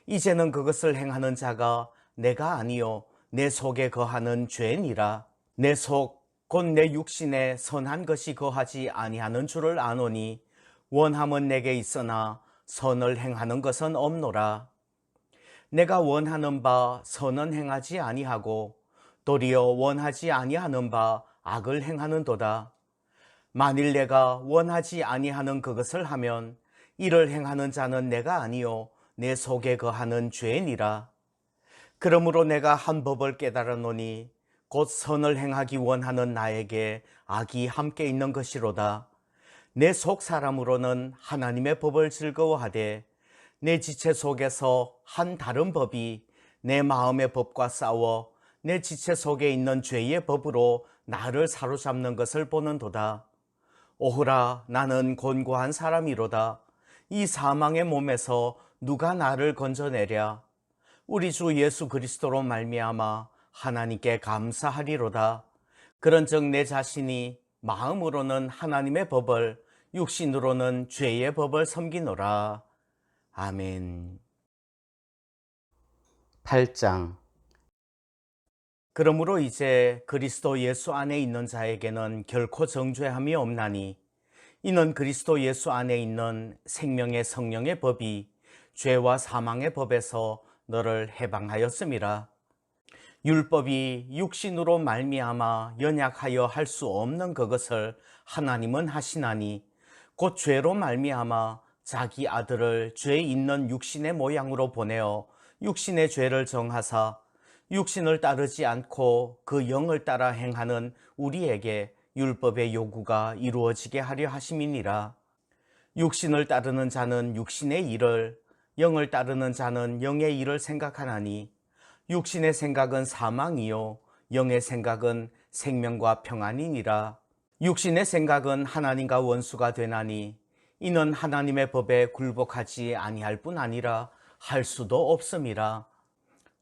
이제는 그것을 행하는 자가 내가 아니요 내 속에 거하는 죄니라. 내 속 곧 내 육신에 선한 것이 거하지 아니하는 줄을 아노니 원함은 내게 있으나 선을 행하는 것은 없노라. 내가 원하는 바 선은 행하지 아니하고 도리어 원하지 아니하는 바 악을 행하는도다. 만일 내가 원하지 아니하는 그것을 하면 이를 행하는 자는 내가 아니요 내 속에 거하는 죄니라. 그러므로 내가 한 법을 깨달았노니 곧 선을 행하기 원하는 나에게 악이 함께 있는 것이로다. 내 속 사람으로는 하나님의 법을 즐거워하되 내 지체 속에서 한 다른 법이 내 마음의 법과 싸워 내 지체 속에 있는 죄의 법으로 나를 사로잡는 것을 보는도다. 오호라, 나는 곤고한 사람이로다. 이 사망의 몸에서 누가 나를 건져내랴. 우리 주 예수 그리스도로 말미암아 하나님께 감사하리로다. 그런즉 내 자신이 마음으로는 하나님의 법을, 육신으로는 죄의 법을 섬기노라. 아멘. 8장. 그러므로 이제 그리스도 예수 안에 있는 자에게는 결코 정죄함이 없나니, 이는 그리스도 예수 안에 있는 생명의 성령의 법이 죄와 사망의 법에서 너를 해방하였음이라. 율법이 육신으로 말미암아 연약하여 할 수 없는 그것을 하나님은 하시나니, 곧 죄로 말미암아 자기 아들을 죄 있는 육신의 모양으로 보내어 육신의 죄를 정하사 육신을 따르지 않고 그 영을 따라 행하는 우리에게 율법의 요구가 이루어지게 하려 하심이니라. 육신을 따르는 자는 육신의 일을, 영을 따르는 자는 영의 일을 생각하나니, 육신의 생각은 사망이요 영의 생각은 생명과 평안이니라. 육신의 생각은 하나님과 원수가 되나니, 이는 하나님의 법에 굴복하지 아니할 뿐 아니라 할 수도 없음이라.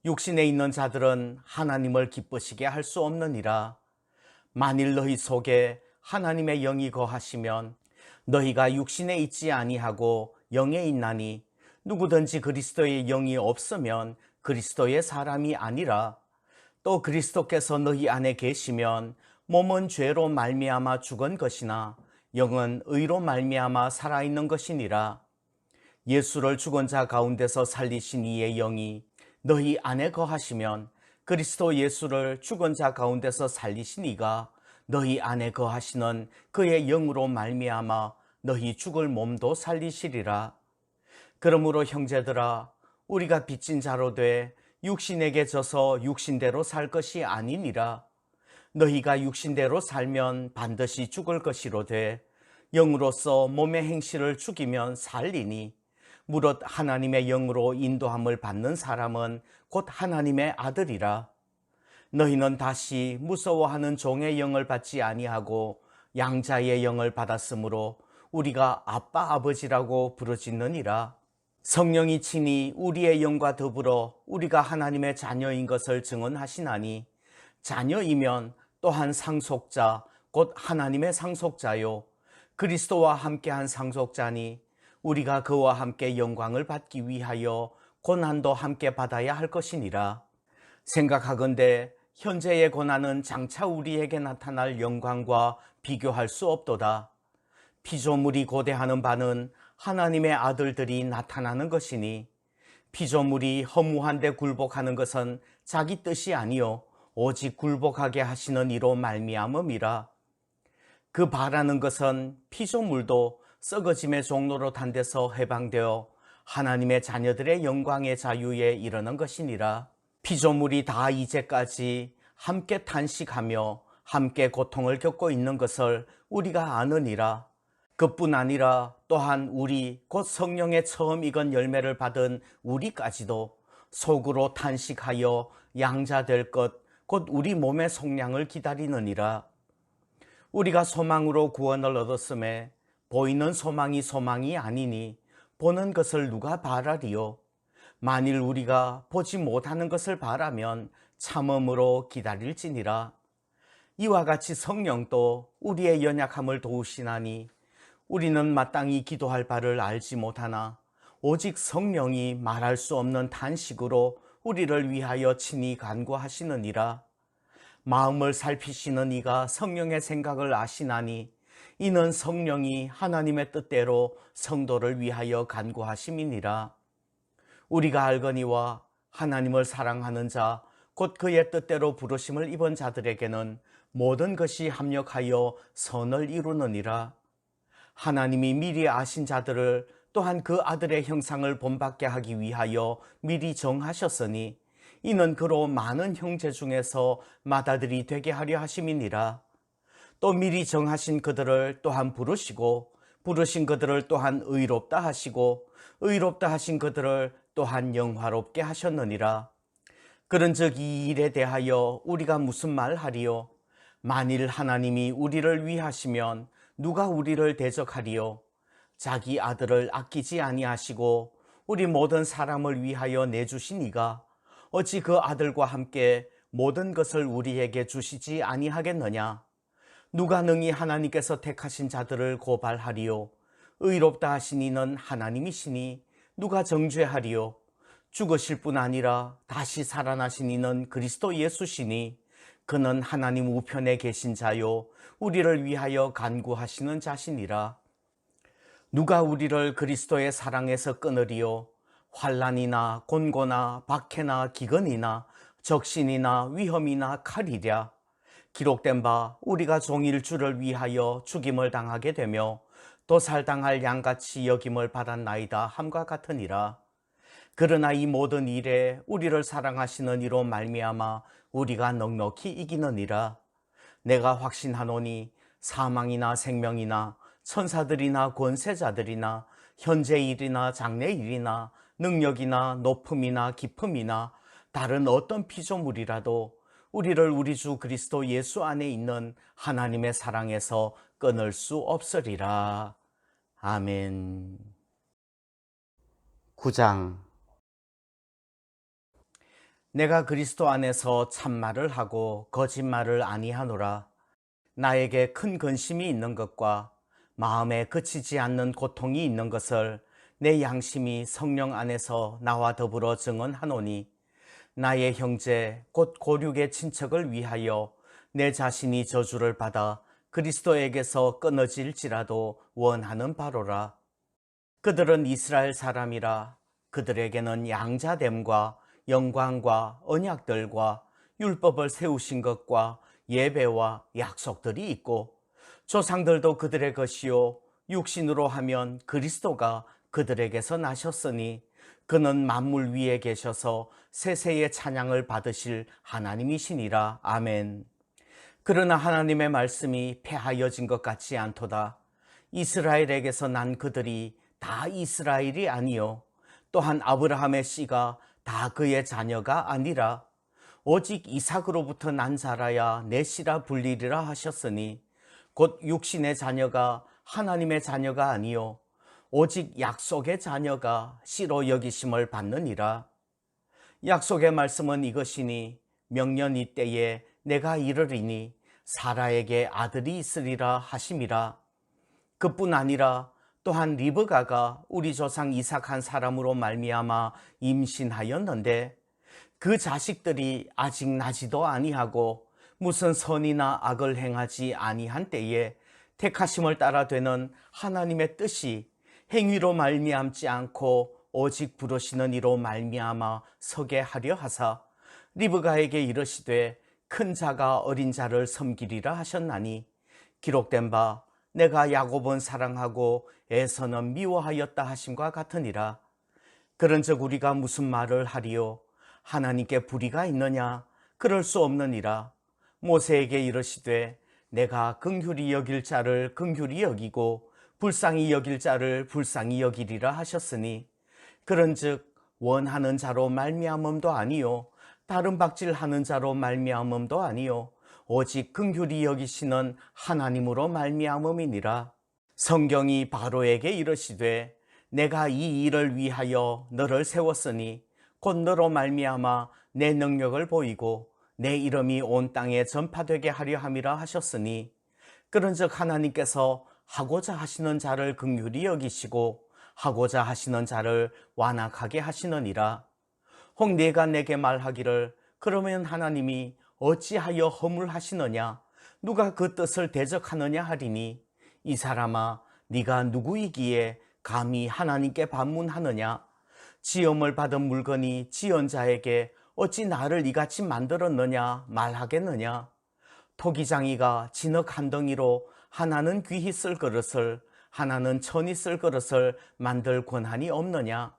육신에 있는 자들은 하나님을 기쁘시게 할 수 없느니라. 만일 너희 속에 하나님의 영이 거하시면 너희가 육신에 있지 아니하고 영에 있나니, 누구든지 그리스도의 영이 없으면 그리스도의 사람이 아니라. 또 그리스도께서 너희 안에 계시면 몸은 죄로 말미암아 죽은 것이나 영은 의로 말미암아 살아있는 것이니라. 예수를 죽은 자 가운데서 살리신 이의 영이 너희 안에 거하시면 그리스도 예수를 죽은 자 가운데서 살리신 이가 너희 안에 거하시는 그의 영으로 말미암아 너희 죽을 몸도 살리시리라. 그러므로 형제들아, 우리가 빚진 자로 돼 육신에게 져서 육신대로 살 것이 아니니라. 너희가 육신대로 살면 반드시 죽을 것이로되, 영으로서 몸의 행실을 죽이면 살리니, 무릇 하나님의 영으로 인도함을 받는 사람은 곧 하나님의 아들이라. 너희는 다시 무서워하는 종의 영을 받지 아니하고 양자의 영을 받았으므로 우리가 아빠 아버지라고 부르짖느니라. 성령이 친히 우리의 영과 더불어 우리가 하나님의 자녀인 것을 증언하시나니, 자녀이면 또한 상속자 곧 하나님의 상속자요 그리스도와 함께한 상속자니, 우리가 그와 함께 영광을 받기 위하여 고난도 함께 받아야 할 것이니라. 생각하건대 현재의 고난은 장차 우리에게 나타날 영광과 비교할 수 없도다. 피조물이 고대하는 바는 하나님의 아들들이 나타나는 것이니, 피조물이 허무한 데 굴복하는 것은 자기 뜻이 아니요 오직 굴복하게 하시는 이로 말미암음이라. 그 바라는 것은 피조물도 썩어짐의 종로로 단 데서 해방되어 하나님의 자녀들의 영광의 자유에 이르는 것이니라. 피조물이 다 이제까지 함께 탄식하며 함께 고통을 겪고 있는 것을 우리가 아느니라. 그뿐 아니라 또한 우리 곧 성령의 처음 익은 열매를 받은 우리까지도 속으로 탄식하여 양자될 것 곧 우리 몸의 속량을 기다리느니라. 우리가 소망으로 구원을 얻었음에 보이는 소망이 소망이 아니니 보는 것을 누가 바라리요. 만일 우리가 보지 못하는 것을 바라면 참음으로 기다릴지니라. 이와 같이 성령도 우리의 연약함을 도우시나니, 우리는 마땅히 기도할 바를 알지 못하나 오직 성령이 말할 수 없는 탄식으로 우리를 위하여 친히 간구하시느니라. 마음을 살피시는 이가 성령의 생각을 아시나니, 이는 성령이 하나님의 뜻대로 성도를 위하여 간구하심이니라. 우리가 알거니와 하나님을 사랑하는 자 곧 그의 뜻대로 부르심을 입은 자들에게는 모든 것이 합력하여 선을 이루느니라. 하나님이 미리 아신 자들을 또한 그 아들의 형상을 본받게 하기 위하여 미리 정하셨으니, 이는 그로 많은 형제 중에서 맏아들이 되게 하려 하심이니라. 또 미리 정하신 그들을 또한 부르시고, 부르신 그들을 또한 의롭다 하시고, 의롭다 하신 그들을 또한 영화롭게 하셨느니라. 그런즉 이 일에 대하여 우리가 무슨 말하리요? 만일 하나님이 우리를 위하시면 누가 우리를 대적하리요? 자기 아들을 아끼지 아니하시고 우리 모든 사람을 위하여 내주신 이가 어찌 그 아들과 함께 모든 것을 우리에게 주시지 아니하겠느냐? 누가 능히 하나님께서 택하신 자들을 고발하리요? 의롭다 하신 이는 하나님이시니 누가 정죄하리요? 죽으실 뿐 아니라 다시 살아나신 이는 그리스도 예수시니 그는 하나님 우편에 계신 자요 우리를 위하여 간구하시는 자시니라. 누가 우리를 그리스도의 사랑에서 끊으리요? 환난이나 곤고나 박해나 기근이나 적신이나 위험이나 칼이랴. 기록된 바 우리가 종일 주를 위하여 죽임을 당하게 되며 또 살당할 양같이 여김을 받았나이다 함과 같으니라. 그러나 이 모든 일에 우리를 사랑하시는 이로 말미암아 우리가 넉넉히 이기느니라. 내가 확신하노니 사망이나 생명이나 천사들이나 권세자들이나 현재일이나 장래일이나 능력이나 높음이나 깊음이나 다른 어떤 피조물이라도 우리를 우리 주 그리스도 예수 안에 있는 하나님의 사랑에서 끊을 수 없으리라. 아멘. 9장. 내가 그리스도 안에서 참말을 하고 거짓말을 아니하노라. 나에게 큰 근심이 있는 것과 마음에 그치지 않는 고통이 있는 것을 내 양심이 성령 안에서 나와 더불어 증언하노니, 나의 형제 곧 고륙의 친척을 위하여 내 자신이 저주를 받아 그리스도에게서 끊어질지라도 원하는 바로라. 그들은 이스라엘 사람이라. 그들에게는 양자됨과 영광과 언약들과 율법을 세우신 것과 예배와 약속들이 있고, 조상들도 그들의 것이요 육신으로 하면 그리스도가 그들에게서 나셨으니 그는 만물 위에 계셔서 세세의 찬양을 받으실 하나님이시니라. 아멘. 그러나 하나님의 말씀이 폐하여진 것 같지 않도다. 이스라엘에게서 난 그들이 다 이스라엘이 아니요 또한 아브라함의 씨가 다 그의 자녀가 아니라 오직 이삭으로부터 난 자라야 내 씨라 불리리라 하셨으니, 곧 육신의 자녀가 하나님의 자녀가 아니요 오직 약속의 자녀가 씨로 여기심을 받느니라. 약속의 말씀은 이것이니, 명년 이때에 내가 이르리니 사라에게 아들이 있으리라 하심이라. 그뿐 아니라 또한 리브가가 우리 조상 이삭 한 사람으로 말미암아 임신하였는데, 그 자식들이 아직 나지도 아니하고 무슨 선이나 악을 행하지 아니한 때에 택하심을 따라 되는 하나님의 뜻이 행위로 말미암지 않고 오직 부르시는 이로 말미암아 서게 하려 하사, 리브가에게 이르시되 큰 자가 어린 자를 섬기리라 하셨나니, 기록된 바 내가 야곱은 사랑하고 에서는 미워하였다 하심과 같으니라. 그런즉 우리가 무슨 말을 하리요? 하나님께 불의가 있느냐? 그럴 수 없느니라. 모세에게 이르시되 내가 긍휼히 여길 자를 긍휼히 여기고 불쌍히 여길 자를 불쌍히 여기리라 하셨으니, 그런즉 원하는 자로 말미암음도 아니요 다른 박질하는 자로 말미암음도 아니요 오직 긍휼히 여기시는 하나님으로 말미암음이니라. 성경이 바로에게 이르시되 내가 이 일을 위하여 너를 세웠으니 곧 너로 말미암아 내 능력을 보이고 내 이름이 온 땅에 전파되게 하려 함이라 하셨으니, 그런즉 하나님께서 하고자 하시는 자를 긍휼히 여기시고 하고자 하시는 자를 완악하게 하시느니라. 혹 네가 내게 말하기를 그러면 하나님이 어찌하여 허물하시느냐? 누가 그 뜻을 대적하느냐 하리니, 이 사람아 네가 누구이기에 감히 하나님께 반문하느냐? 지음을 받은 물건이 지은 자에게 어찌 나를 이같이 만들었느냐 말하겠느냐? 토기장이가 진흙 한 덩이로 하나는 귀히 쓸 그릇을 하나는 천히 쓸 그릇을 만들 권한이 없느냐?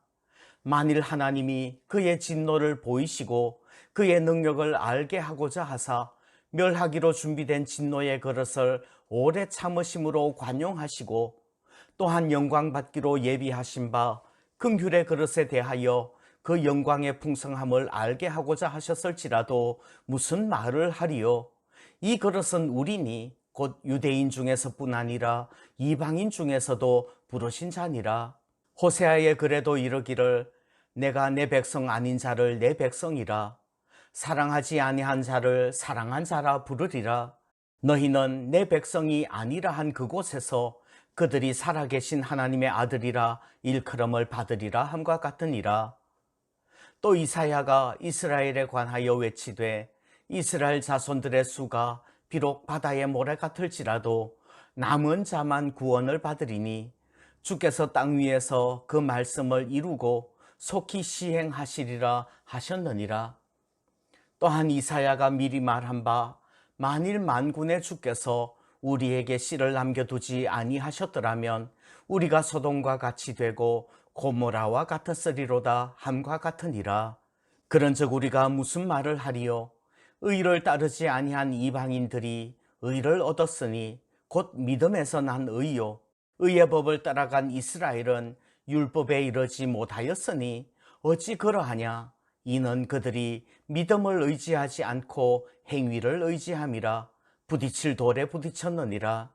만일 하나님이 그의 진노를 보이시고 그의 능력을 알게 하고자 하사 멸하기로 준비된 진노의 그릇을 오래 참으심으로 관용하시고, 또한 영광 받기로 예비하신 바 긍휼의 그릇에 대하여 그 영광의 풍성함을 알게 하고자 하셨을지라도 무슨 말을 하리요? 이 그릇은 우리니 곧 유대인 중에서뿐 아니라 이방인 중에서도 부르신 자니라. 호세아의 글에도 이르기를 내가 내 백성 아닌 자를 내 백성이라 사랑하지 아니한 자를 사랑한 자라 부르리라. 너희는 내 백성이 아니라 한 그곳에서 그들이 살아계신 하나님의 아들이라 일컬음을 받으리라 함과 같으니라. 또 이사야가 이스라엘에 관하여 외치되 이스라엘 자손들의 수가 비록 바다의 모래 같을지라도 남은 자만 구원을 받으리니 주께서 땅 위에서 그 말씀을 이루고 속히 시행하시리라 하셨느니라. 또한 이사야가 미리 말한 바 만일 만군의 주께서 우리에게 씨를 남겨두지 아니하셨더라면 우리가 소돔과 같이 되고 고모라와 같았으리로다 함과 같으니라. 그런즉 우리가 무슨 말을 하리요? 의를 따르지 아니한 이방인들이 의를 얻었으니 곧 믿음에서 난 의요. 의의 법을 따라간 이스라엘은 율법에 이르지 못하였으니 어찌 그러하냐? 이는 그들이 믿음을 의지하지 않고 행위를 의지함이라. 부딪힐 돌에 부딪혔느니라.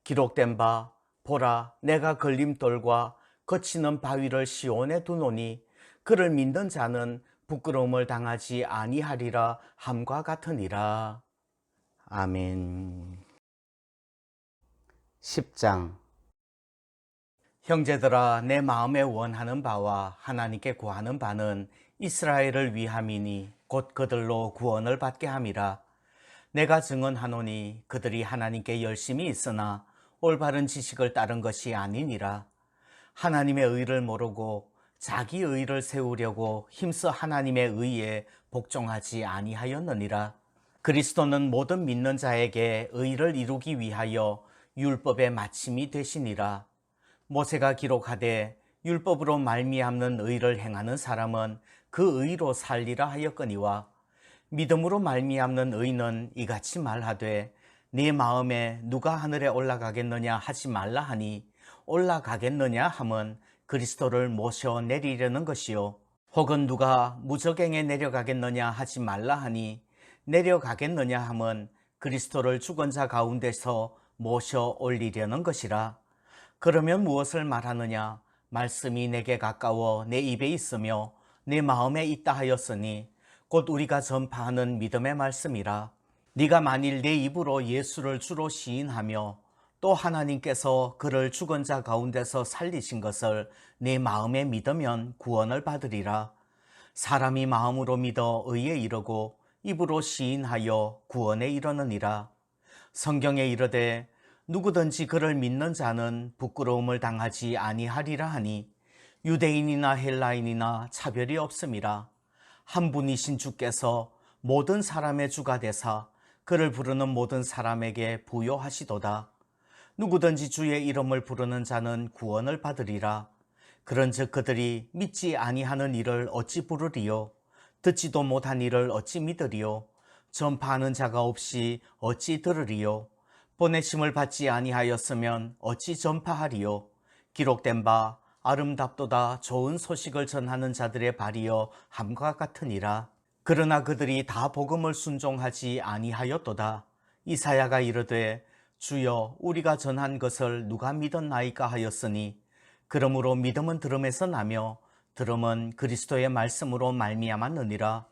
기록된 바 보라 내가 걸림돌과 거치는 바위를 시온에 두노니 그를 믿는 자는 부끄러움을 당하지 아니하리라 함과 같으니라. 아멘. 10장. 형제들아 내 마음에 원하는 바와 하나님께 구하는 바는 이스라엘을 위함이니 곧 그들로 구원을 받게 함이라. 내가 증언하노니 그들이 하나님께 열심히 있으나 올바른 지식을 따른 것이 아니니라. 하나님의 의를 모르고 자기 의를 세우려고 힘써 하나님의 의에 복종하지 아니하였느니라. 그리스도는 모든 믿는 자에게 의를 이루기 위하여 율법의 마침이 되시니라. 모세가 기록하되 율법으로 말미암는 의를 행하는 사람은 그 의로 살리라 하였거니와 믿음으로 말미암는 의는 이같이 말하되 네 마음에 누가 하늘에 올라가겠느냐 하지 말라 하니 올라가겠느냐 함은 그리스도를 모셔 내리려는 것이요 혹은 누가 무저갱에 내려가겠느냐 하지 말라 하니 내려가겠느냐 함은 그리스도를 죽은 자 가운데서 모셔 올리려는 것이라. 그러면 무엇을 말하느냐? 말씀이 내게 가까워 내 입에 있으며 내 마음에 있다 하였으니 곧 우리가 전파하는 믿음의 말씀이라. 네가 만일 내 입으로 예수를 주로 시인하며 또 하나님께서 그를 죽은 자 가운데서 살리신 것을 내 마음에 믿으면 구원을 받으리라. 사람이 마음으로 믿어 의에 이르고 입으로 시인하여 구원에 이르느니라. 성경에 이르되 누구든지 그를 믿는 자는 부끄러움을 당하지 아니하리라 하니 유대인이나 헬라인이나 차별이 없음이라. 한 분이신 주께서 모든 사람의 주가 되사 그를 부르는 모든 사람에게 부요하시도다. 누구든지 주의 이름을 부르는 자는 구원을 받으리라. 그런즉 그들이 믿지 아니하는 이를 어찌 부르리요? 듣지도 못한 이를 어찌 믿으리요? 전파하는 자가 없이 어찌 들으리요? 보내심을 받지 아니하였으면 어찌 전파하리요? 기록된 바 아름답도다 좋은 소식을 전하는 자들의 발이여 함과 같으니라. 그러나 그들이 다 복음을 순종하지 아니하였도다. 이사야가 이르되 주여 우리가 전한 것을 누가 믿었나이까 하였으니 그러므로 믿음은 들음에서 나며 들음은 그리스도의 말씀으로 말미암았느니라.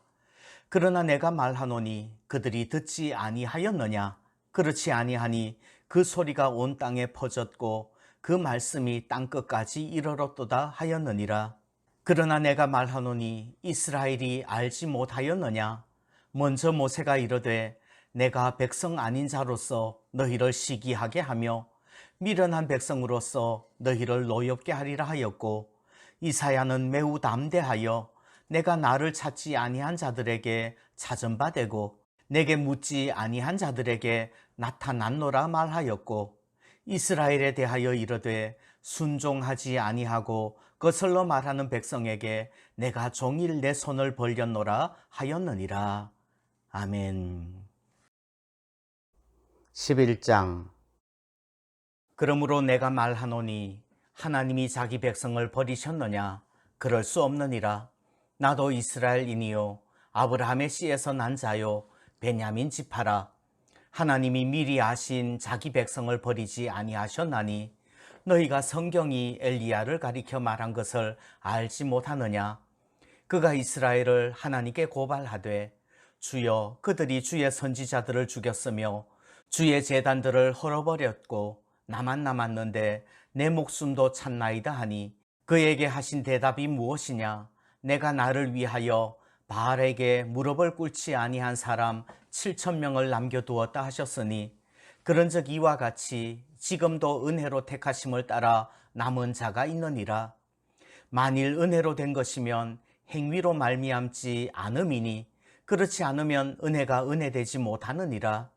그러나 내가 말하노니 그들이 듣지 아니하였느냐? 그렇지 아니하니 그 소리가 온 땅에 퍼졌고 그 말씀이 땅끝까지 이르렀도다 하였느니라. 그러나 내가 말하노니 이스라엘이 알지 못하였느냐? 먼저 모세가 이르되 내가 백성 아닌 자로서 너희를 시기하게 하며 미련한 백성으로서 너희를 노엽게 하리라 하였고 이사야는 매우 담대하여 내가 나를 찾지 아니한 자들에게 찾은 바 되고 내게 묻지 아니한 자들에게 나타났노라 말하였고 이스라엘에 대하여 이르되 순종하지 아니하고 거슬러 말하는 백성에게 내가 종일 내 손을 벌렸노라 하였느니라. 아멘. 11장. 그러므로 내가 말하노니 하나님이 자기 백성을 버리셨느냐? 그럴 수 없느니라. 나도 이스라엘인이요 아브라함의 씨에서 난 자요 베냐민 지파라. 하나님이 미리 아신 자기 백성을 버리지 아니하셨나니 너희가 성경이 엘리야를 가리켜 말한 것을 알지 못하느냐? 그가 이스라엘을 하나님께 고발하되 주여 그들이 주의 선지자들을 죽였으며 주의 제단들을 헐어버렸고 나만 남았는데 내 목숨도 찾나이다 하니 그에게 하신 대답이 무엇이냐? 내가 나를 위하여 바알에게 무릎을 꿇지 아니한 사람 7,000명을 남겨두었다 하셨으니 그런즉 이와 같이 지금도 은혜로 택하심을 따라 남은 자가 있느니라. 만일 은혜로 된 것이면 행위로 말미암지 않음이니 그렇지 않으면 은혜가 은혜되지 못하느니라.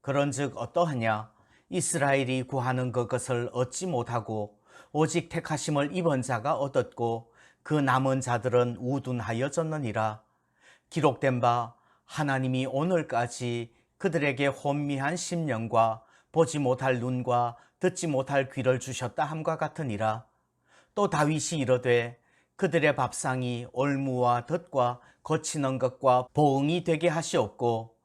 그런즉 어떠하냐? 이스라엘이 구하는 그것을 얻지 못하고 오직 택하심을 입은 자가 얻었고 그 남은 자들은 우둔하여졌느니라. 기록된 바 하나님이 오늘까지 그들에게 혼미한 심령과 보지 못할 눈과 듣지 못할 귀를 주셨다 함과 같으니라. 또 다윗이 이르되 그들의 밥상이 올무와 덫과 거치는 것과 보응이 되게 하시옵고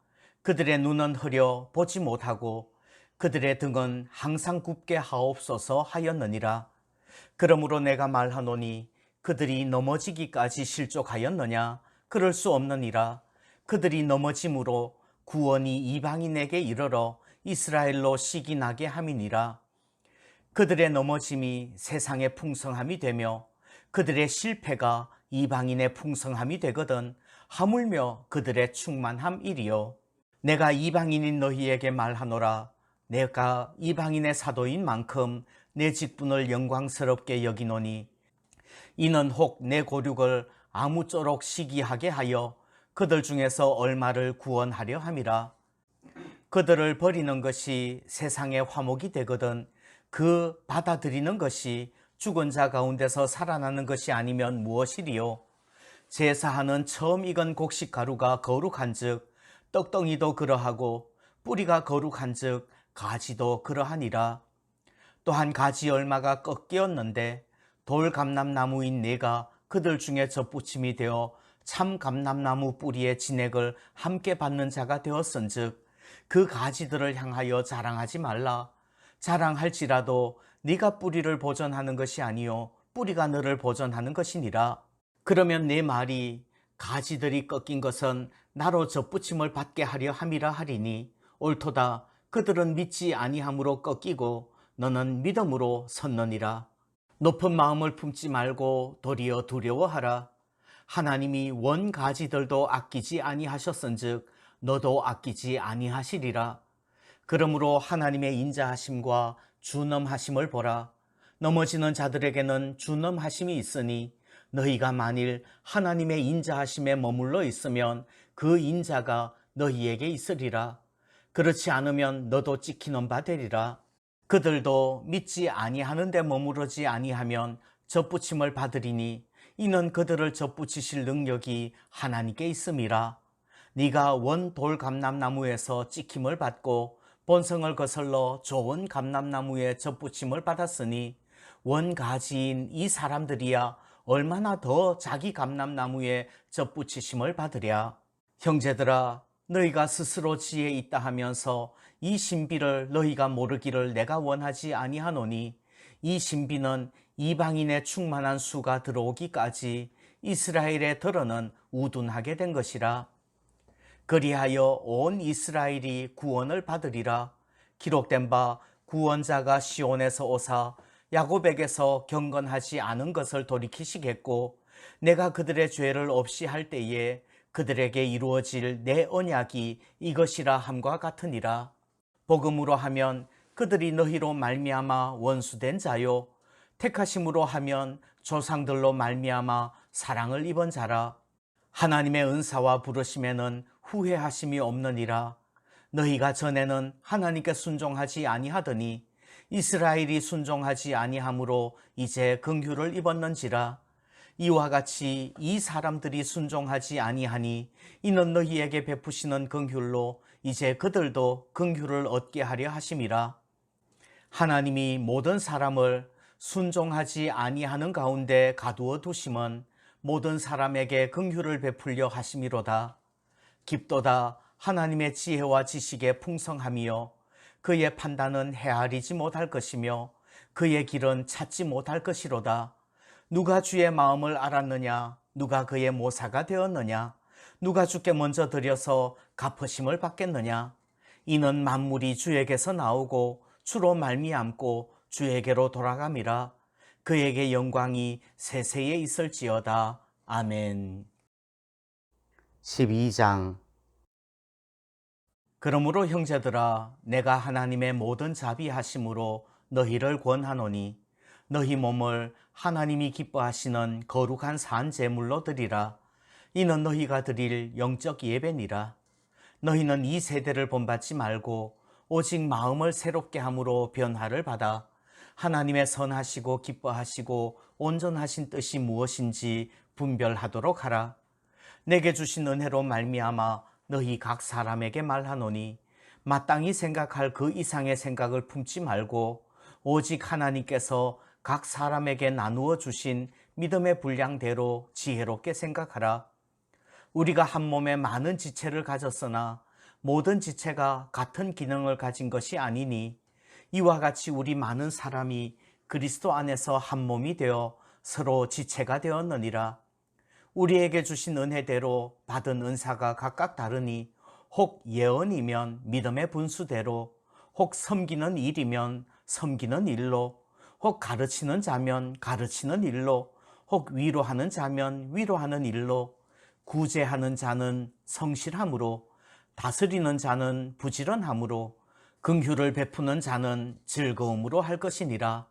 그들의 눈은 흐려 보지 못하고 그들의 등은 항상 굽게 하옵소서 하였느니라. 그러므로 내가 말하노니 그들이 넘어지기까지 실족하였느냐? 그럴 수 없느니라. 그들이 넘어짐으로 구원이 이방인에게 이르러 이스라엘로 시기나게 함이니라. 그들의 넘어짐이 세상의 풍성함이 되며 그들의 실패가 이방인의 풍성함이 되거든 하물며 그들의 충만함이리요. 내가 이방인인 너희에게 말하노라. 내가 이방인의 사도인 만큼 내 직분을 영광스럽게 여기노니 이는 혹 내 고륙을 아무쪼록 시기하게 하여 그들 중에서 얼마를 구원하려 함이라. 그들을 버리는 것이 세상의 화목이 되거든 그 받아들이는 것이 죽은 자 가운데서 살아나는 것이 아니면 무엇이리요? 제사하는 처음 익은 곡식 가루가 거룩한즉 떡덩이도 그러하고 뿌리가 거룩한즉 가지도 그러하니라. 또한 가지 열마가 꺾이었는데 돌 감람나무인 내가 그들 중에 젖붙임이 되어 참 감람나무 뿌리의 진액을 함께 받는 자가 되었은즉 그 가지들을 향하여 자랑하지 말라. 자랑할지라도 네가 뿌리를 보존하는 것이 아니요 뿌리가 너를 보존하는 것이니라. 그러면 내 말이 가지들이 꺾인 것은 나로 젖붙임을 받게 하려 함이라 하리니 옳도다. 그들은 믿지 아니함으로 꺾이고 너는 믿음으로 섰느니라. 높은 마음을 품지 말고 도리어 두려워하라. 하나님이 원 가지들도 아끼지 아니하셨은즉 너도 아끼지 아니하시리라. 그러므로 하나님의 인자하심과 준엄하심을 보라. 넘어지는 자들에게는 준엄하심이 있으니 너희가 만일 하나님의 인자하심에 머물러 있으면 그 인자가 너희에게 있으리라. 그렇지 않으면 너도 찍히는 바 되리라. 그들도 믿지 아니하는 데 머무르지 아니하면 젖붙임을 받으리니 이는 그들을 젖붙이실 능력이 하나님께 있음이라. 네가 원 돌 감람나무에서 찍힘을 받고 본성을 거슬러 좋은 감람나무에 젖붙임을 받았으니 원 가지인 이 사람들이야 얼마나 더 자기 감람나무에 젖붙이심을 받으랴. 형제들아, 너희가 스스로 지혜 있다 하면서 이 신비를 너희가 모르기를 내가 원하지 아니하노니 이 신비는 이방인의 충만한 수가 들어오기까지 이스라엘의 들어는 우둔하게 된 것이라. 그리하여 온 이스라엘이 구원을 받으리라. 기록된 바 구원자가 시온에서 오사 야곱에게서 경건하지 않은 것을 돌이키시겠고 내가 그들의 죄를 없이 할 때에 그들에게 이루어질 내 언약이 이것이라 함과 같으니라. 복음으로 하면 그들이 너희로 말미암아 원수된 자요 택하심으로 하면 조상들로 말미암아 사랑을 입은 자라. 하나님의 은사와 부르심에는 후회하심이 없느니라. 너희가 전에는 하나님께 순종하지 아니하더니 이스라엘이 순종하지 아니하므로 이제 긍휼을 입었는지라. 이와 같이 이 사람들이 순종하지 아니하니 이는 너희에게 베푸시는 긍휼로 이제 그들도 긍휼을 얻게 하려 하심이라. 하나님이 모든 사람을 순종하지 아니하는 가운데 가두어 두심은 모든 사람에게 긍휼을 베풀려 하심이로다. 깊도다. 하나님의 지혜와 지식의 풍성함이요 그의 판단은 헤아리지 못할 것이며 그의 길은 찾지 못할 것이로다. 누가 주의 마음을 알았느냐? 누가 그의 모사가 되었느냐? 누가 주께 먼저 드려서 갚으심을 받겠느냐? 이는 만물이 주에게서 나오고 주로 말미암고 주에게로 돌아감이라. 그에게 영광이 세세에 있을지어다. 아멘. 12장. 그러므로 형제들아, 내가 하나님의 모든 자비하심으로 너희를 권하노니 너희 몸을 하나님이 기뻐하시는 거룩한 산 제물로 드리라. 이는 너희가 드릴 영적 예배니라. 너희는 이 세대를 본받지 말고 오직 마음을 새롭게 함으로 변화를 받아 하나님의 선하시고 기뻐하시고 온전하신 뜻이 무엇인지 분별하도록 하라. 내게 주신 은혜로 말미암아 너희 각 사람에게 말하노니 마땅히 생각할 그 이상의 생각을 품지 말고 오직 하나님께서 각 사람에게 나누어 주신 믿음의 분량대로 지혜롭게 생각하라. 우리가 한 몸에 많은 지체를 가졌으나 모든 지체가 같은 기능을 가진 것이 아니니 이와 같이 우리 많은 사람이 그리스도 안에서 한 몸이 되어 서로 지체가 되었느니라. 우리에게 주신 은혜대로 받은 은사가 각각 다르니 혹 예언이면 믿음의 분수대로, 혹 섬기는 일이면 섬기는 일로, 혹 가르치는 자면 가르치는 일로, 혹 위로하는 자면 위로하는 일로, 구제하는 자는 성실함으로, 다스리는 자는 부지런함으로, 긍휼을 베푸는 자는 즐거움으로 할 것이니라.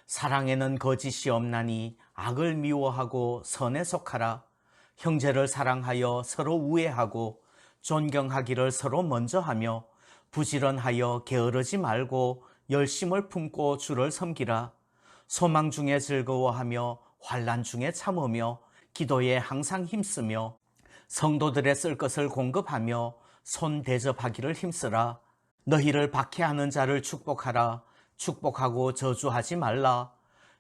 사랑에는 거짓이 없나니 악을 미워하고 선에 속하라. 형제를 사랑하여 서로 우애하고 존경하기를 서로 먼저 하며 부지런하여 게으르지 말고 열심을 품고 주를 섬기라. 소망 중에 즐거워하며 환난 중에 참으며 기도에 항상 힘쓰며 성도들의 쓸 것을 공급하며 손 대접하기를 힘쓰라. 너희를 박해하는 자를 축복하라. 축복하고 저주하지 말라.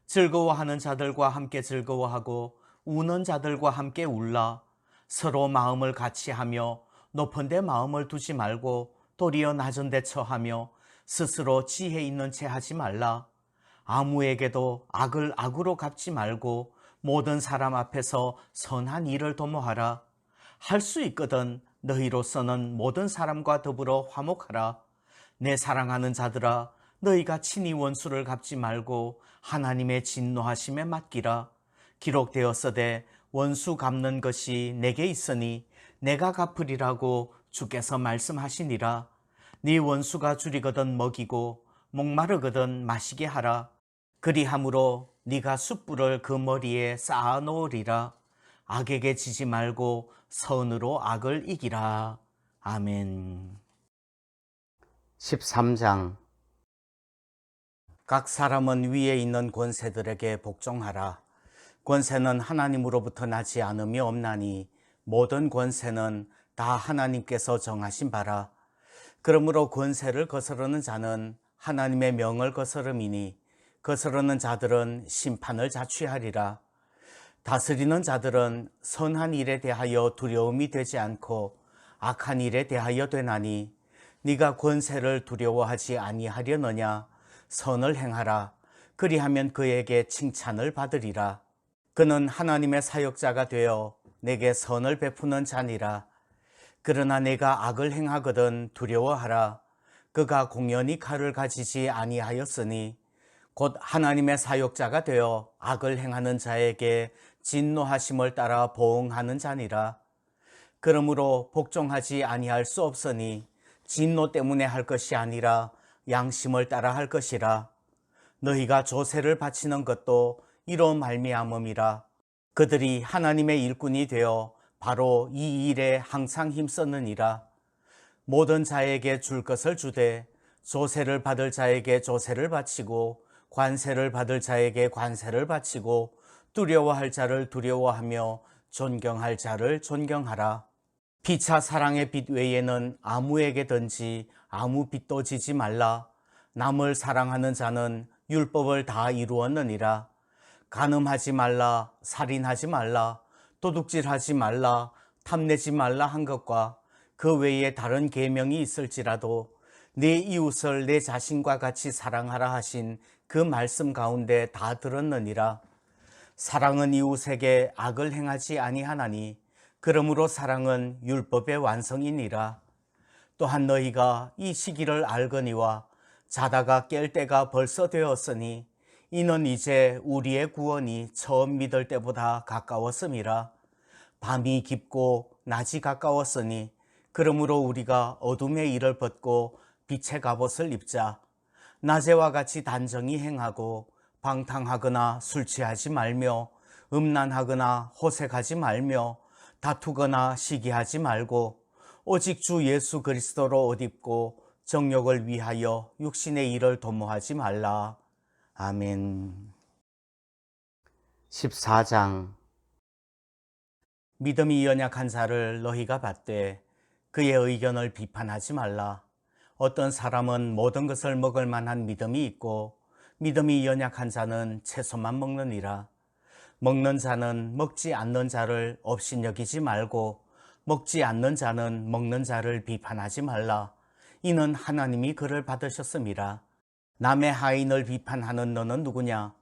즐거워하는 자들과 함께 즐거워하고 우는 자들과 함께 울라. 서로 마음을 같이 하며 높은 데 마음을 두지 말고 도리어 낮은 데 처하며 스스로 지혜 있는 채 하지 말라. 아무에게도 악을 악으로 갚지 말고 모든 사람 앞에서 선한 일을 도모하라. 할 수 있거든 너희로서는 모든 사람과 더불어 화목하라. 내 사랑하는 자들아, 너희가 친히 원수를 갚지 말고 하나님의 진노하심에 맡기라. 기록되었으되 원수 갚는 것이 내게 있으니 내가 갚으리라고 주께서 말씀하시니라. 네 원수가 줄이거든 먹이고 목마르거든 마시게 하라. 그리함으로 네가 숯불을 그 머리에 쌓아 놓으리라. 악에게 지지 말고 선으로 악을 이기라. 아멘. 13장. 각 사람은 위에 있는 권세들에게 복종하라. 권세는 하나님으로부터 나지 않음이 없나니 모든 권세는 다 하나님께서 정하신 바라. 그러므로 권세를 거스르는 자는 하나님의 명을 거스름이니 거스르는 자들은 심판을 자취하리라. 다스리는 자들은 선한 일에 대하여 두려움이 되지 않고 악한 일에 대하여 되나니 네가 권세를 두려워하지 아니하려느냐. 선을 행하라. 그리하면 그에게 칭찬을 받으리라. 그는 하나님의 사역자가 되어 내게 선을 베푸는 자니라. 그러나 내가 악을 행하거든 두려워하라. 그가 공연히 칼을 가지지 아니하였으니 곧 하나님의 사역자가 되어 악을 행하는 자에게 진노하심을 따라 보응하는 자니라. 그러므로 복종하지 아니할 수 없으니 진노 때문에 할 것이 아니라 양심을 따라 할 것이라. 너희가 조세를 바치는 것도 이로 말미암음이라. 그들이 하나님의 일꾼이 되어 바로 이 일에 항상 힘썼느니라. 모든 자에게 줄 것을 주되 조세를 받을 자에게 조세를 바치고 관세를 받을 자에게 관세를 바치고 두려워할 자를 두려워하며 존경할 자를 존경하라. 피차 사랑의 빛 외에는 아무에게든지 아무 빚도 지지 말라. 남을 사랑하는 자는 율법을 다 이루었느니라. 간음하지 말라, 살인하지 말라, 도둑질하지 말라, 탐내지 말라 한 것과 그 외에 다른 계명이 있을지라도 내 이웃을 내 자신과 같이 사랑하라 하신 그 말씀 가운데 다 들었느니라. 사랑은 이웃에게 악을 행하지 아니하나니 그러므로 사랑은 율법의 완성이니라. 또한 너희가 이 시기를 알거니와 자다가 깰 때가 벌써 되었으니 이는 이제 우리의 구원이 처음 믿을 때보다 가까웠음이라. 밤이 깊고 낮이 가까웠으니 그러므로 우리가 어둠의 일을 벗고 빛의 갑옷을 입자. 낮에와 같이 단정히 행하고 방탕하거나 술 취하지 말며 음란하거나 호색하지 말며 다투거나 시기하지 말고 오직 주 예수 그리스도로 옷 입고 정욕을 위하여 육신의 일을 도모하지 말라. 아멘. 14장. 믿음이 연약한 자를 너희가 받되 그의 의견을 비판하지 말라. 어떤 사람은 모든 것을 먹을 만한 믿음이 있고 믿음이 연약한 자는 채소만 먹느니라. 먹는 자는 먹지 않는 자를 업신여기지 말고 먹지 않는 자는 먹는 자를 비판하지 말라. 이는 하나님이 그를 받으셨음이라. 남의 하인을 비판하는 너는 누구냐?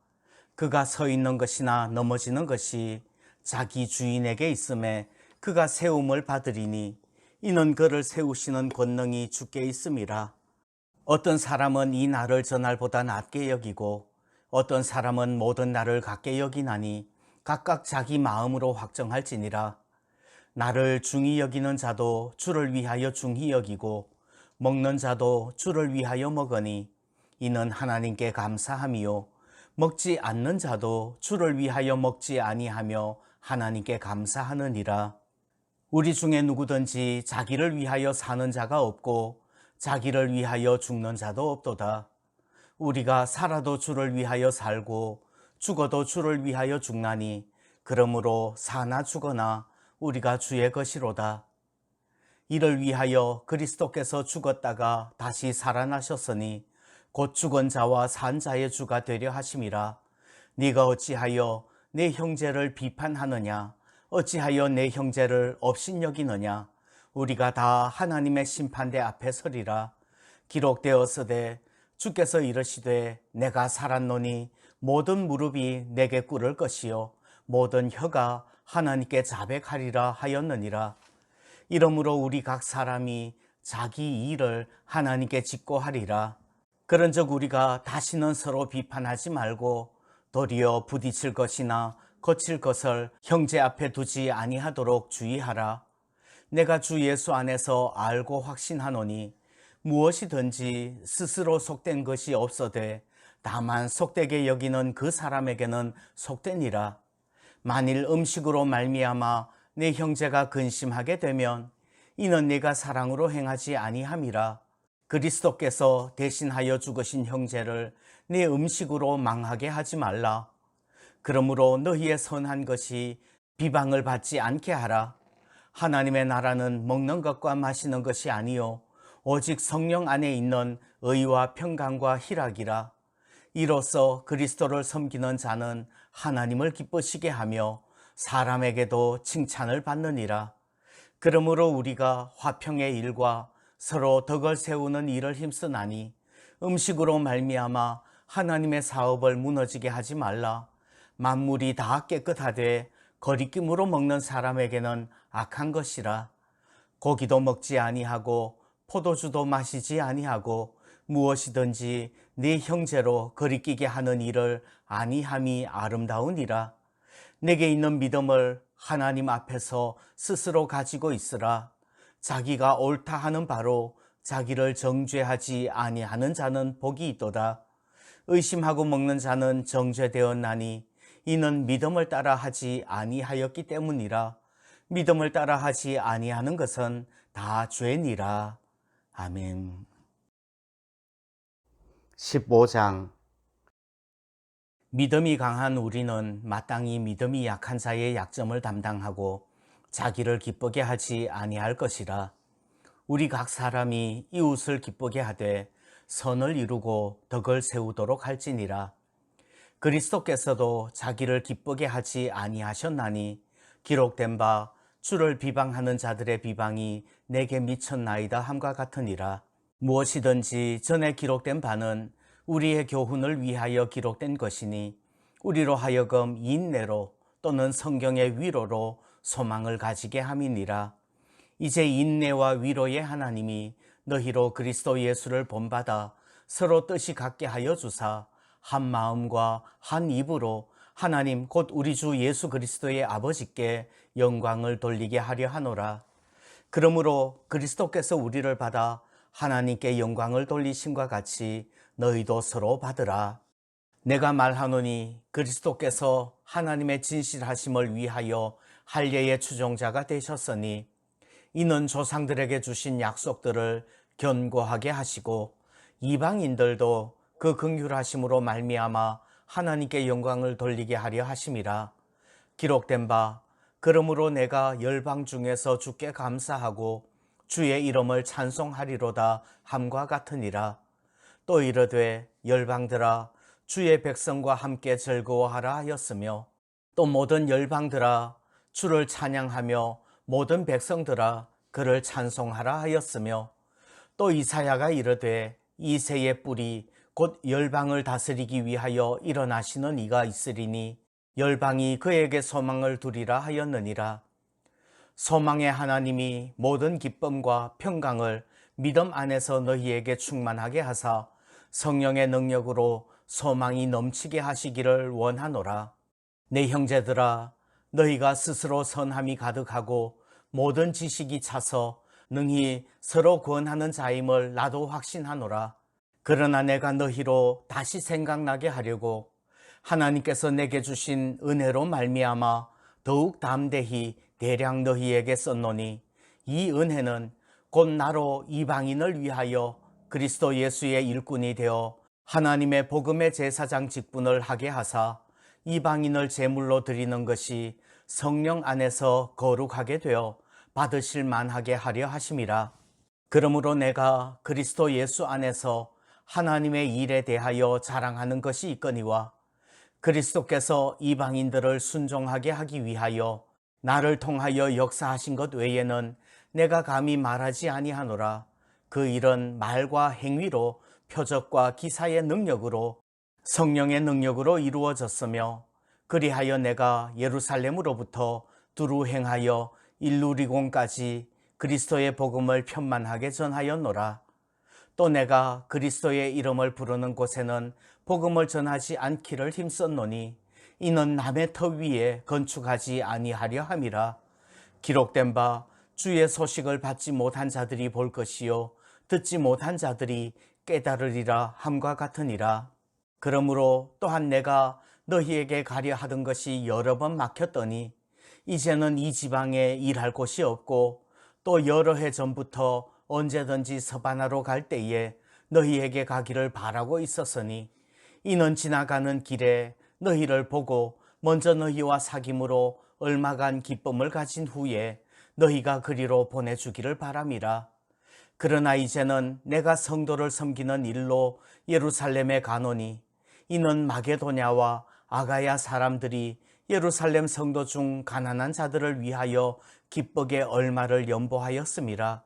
그가 서 있는 것이나 넘어지는 것이 자기 주인에게 있음에 그가 세움을 받으리니 이는 그를 세우시는 권능이 주께 있음이라. 어떤 사람은 이 날을 저 날보다 낮게 여기고 어떤 사람은 모든 날을 같게 여기나니 각각 자기 마음으로 확정할지니라. 나를 중히 여기는 자도 주를 위하여 중히 여기고 먹는 자도 주를 위하여 먹으니 이는 하나님께 감사함이요 먹지 않는 자도 주를 위하여 먹지 아니하며 하나님께 감사하느니라. 우리 중에 누구든지 자기를 위하여 사는 자가 없고 자기를 위하여 죽는 자도 없도다. 우리가 살아도 주를 위하여 살고 죽어도 주를 위하여 죽나니 그러므로 사나 죽거나 우리가 주의 것이로다. 이를 위하여 그리스도께서 죽었다가 다시 살아나셨으니 곧 죽은 자와 산 자의 주가 되려 하심이라. 네가 어찌하여 내 형제를 비판하느냐? 어찌하여 내 형제를 업신여기느냐? 우리가 다 하나님의 심판대 앞에 서리라. 기록되었으되 주께서 이르시되 내가 살았노니 모든 무릎이 내게 꿇을 것이요 모든 혀가 하나님께 자백하리라 하였느니라. 이러므로 우리 각 사람이 자기 일을 하나님께 짓고 하리라. 그런즉 우리가 다시는 서로 비판하지 말고 도리어 부딪힐 것이나 거칠 것을 형제 앞에 두지 아니하도록 주의하라. 내가 주 예수 안에서 알고 확신하노니 무엇이든지 스스로 속된 것이 없어되 다만 속되게 여기는 그 사람에게는 속되니라. 만일 음식으로 말미암아 내 형제가 근심하게 되면 이는 네가 사랑으로 행하지 아니함이라. 그리스도께서 대신하여 죽으신 형제를 내 음식으로 망하게 하지 말라. 그러므로 너희의 선한 것이 비방을 받지 않게 하라. 하나님의 나라는 먹는 것과 마시는 것이 아니요 오직 성령 안에 있는 의와 평강과 희락이라. 이로써 그리스도를 섬기는 자는 하나님을 기쁘시게 하며 사람에게도 칭찬을 받느니라. 그러므로 우리가 화평의 일과 서로 덕을 세우는 일을 힘쓰나니 음식으로 말미암아 하나님의 사업을 무너지게 하지 말라. 만물이 다 깨끗하되 거리낌으로 먹는 사람에게는 악한 것이라. 고기도 먹지 아니하고 포도주도 마시지 아니하고 무엇이든지 네 형제로 거리끼게 하는 일을 아니함이 아름다우니라. 내게 있는 믿음을 하나님 앞에서 스스로 가지고 있으라. 자기가 옳다 하는 바로 자기를 정죄하지 아니하는 자는 복이 있도다. 의심하고 먹는 자는 정죄되었나니 이는 믿음을 따라 하지 아니하였기 때문이라. 믿음을 따라 하지 아니하는 것은 다 죄니라. 아멘. 15장. 믿음이 강한 우리는 마땅히 믿음이 약한 자의 약점을 담당하고 자기를 기쁘게 하지 아니할 것이라. 우리 각 사람이 이웃을 기쁘게 하되 선을 이루고 덕을 세우도록 할지니라. 그리스도께서도 자기를 기쁘게 하지 아니하셨나니 기록된 바 주를 비방하는 자들의 비방이 내게 미쳤나이다 함과 같으니라. 무엇이든지 전에 기록된 바는 우리의 교훈을 위하여 기록된 것이니 우리로 하여금 인내로 또는 성경의 위로로 소망을 가지게 함이니라. 이제 인내와 위로의 하나님이 너희로 그리스도 예수를 본받아 서로 뜻이 같게 하여 주사 한 마음과 한 입으로 하나님 곧 우리 주 예수 그리스도의 아버지께 영광을 돌리게 하려 하노라. 그러므로 그리스도께서 우리를 받아 하나님께 영광을 돌리심과 같이 너희도 서로 받으라. 내가 말하노니 그리스도께서 하나님의 진실하심을 위하여 할례의 추종자가 되셨으니 이는 조상들에게 주신 약속들을 견고하게 하시고 이방인들도 그 긍휼하심으로 말미암아 하나님께 영광을 돌리게 하려 하심이라. 기록된 바 그러므로 내가 열방 중에서 주께 감사하고 주의 이름을 찬송하리로다 함과 같으니라. 또 이르되 열방들아 주의 백성과 함께 즐거워하라 하였으며 또 모든 열방들아 주를 찬양하며 모든 백성들아 그를 찬송하라 하였으며 또 이사야가 이르되 이새의 뿌리 곧 열방을 다스리기 위하여 일어나시는 이가 있으리니 열방이 그에게 소망을 두리라 하였느니라. 소망의 하나님이 모든 기쁨과 평강을 믿음 안에서 너희에게 충만하게 하사 성령의 능력으로 소망이 넘치게 하시기를 원하노라. 내 형제들아 너희가 스스로 선함이 가득하고 모든 지식이 차서 능히 서로 구원하는 자임을 나도 확신하노라. 그러나 내가 너희로 다시 생각나게 하려고 하나님께서 내게 주신 은혜로 말미암아 더욱 담대히 대량 너희에게 썼노니 이 은혜는 곧 나로 이방인을 위하여 그리스도 예수의 일꾼이 되어 하나님의 복음의 제사장 직분을 하게 하사 이방인을 제물로 드리는 것이 성령 안에서 거룩하게 되어 받으실 만하게 하려 하심이라. 그러므로 내가 그리스도 예수 안에서 하나님의 일에 대하여 자랑하는 것이 있거니와 그리스도께서 이방인들을 순종하게 하기 위하여 나를 통하여 역사하신 것 외에는 내가 감히 말하지 아니하노라. 그 일은 말과 행위로 표적과 기사의 능력으로 성령의 능력으로 이루어졌으며 그리하여 내가 예루살렘으로부터 두루 행하여 일루리곤까지 그리스도의 복음을 편만하게 전하였노라. 또 내가 그리스도의 이름을 부르는 곳에는 복음을 전하지 않기를 힘썼노니 이는 남의 터 위에 건축하지 아니하려 함이라. 기록된 바 주의 소식을 받지 못한 자들이 볼 것이요 듣지 못한 자들이 깨달으리라 함과 같으니라. 그러므로 또한 내가 너희에게 가려 하던 것이 여러 번 막혔더니 이제는 이 지방에 일할 곳이 없고 또 여러 해 전부터 언제든지 서바나로 갈 때에 너희에게 가기를 바라고 있었으니 이는 지나가는 길에 너희를 보고 먼저 너희와 사귐으로 얼마간 기쁨을 가진 후에 너희가 그리로 보내주기를 바람이라. 그러나 이제는 내가 성도를 섬기는 일로 예루살렘에 가노니 이는 마게도냐와 아가야 사람들이 예루살렘 성도 중 가난한 자들을 위하여 기쁘게 얼마를 연보하였음이라.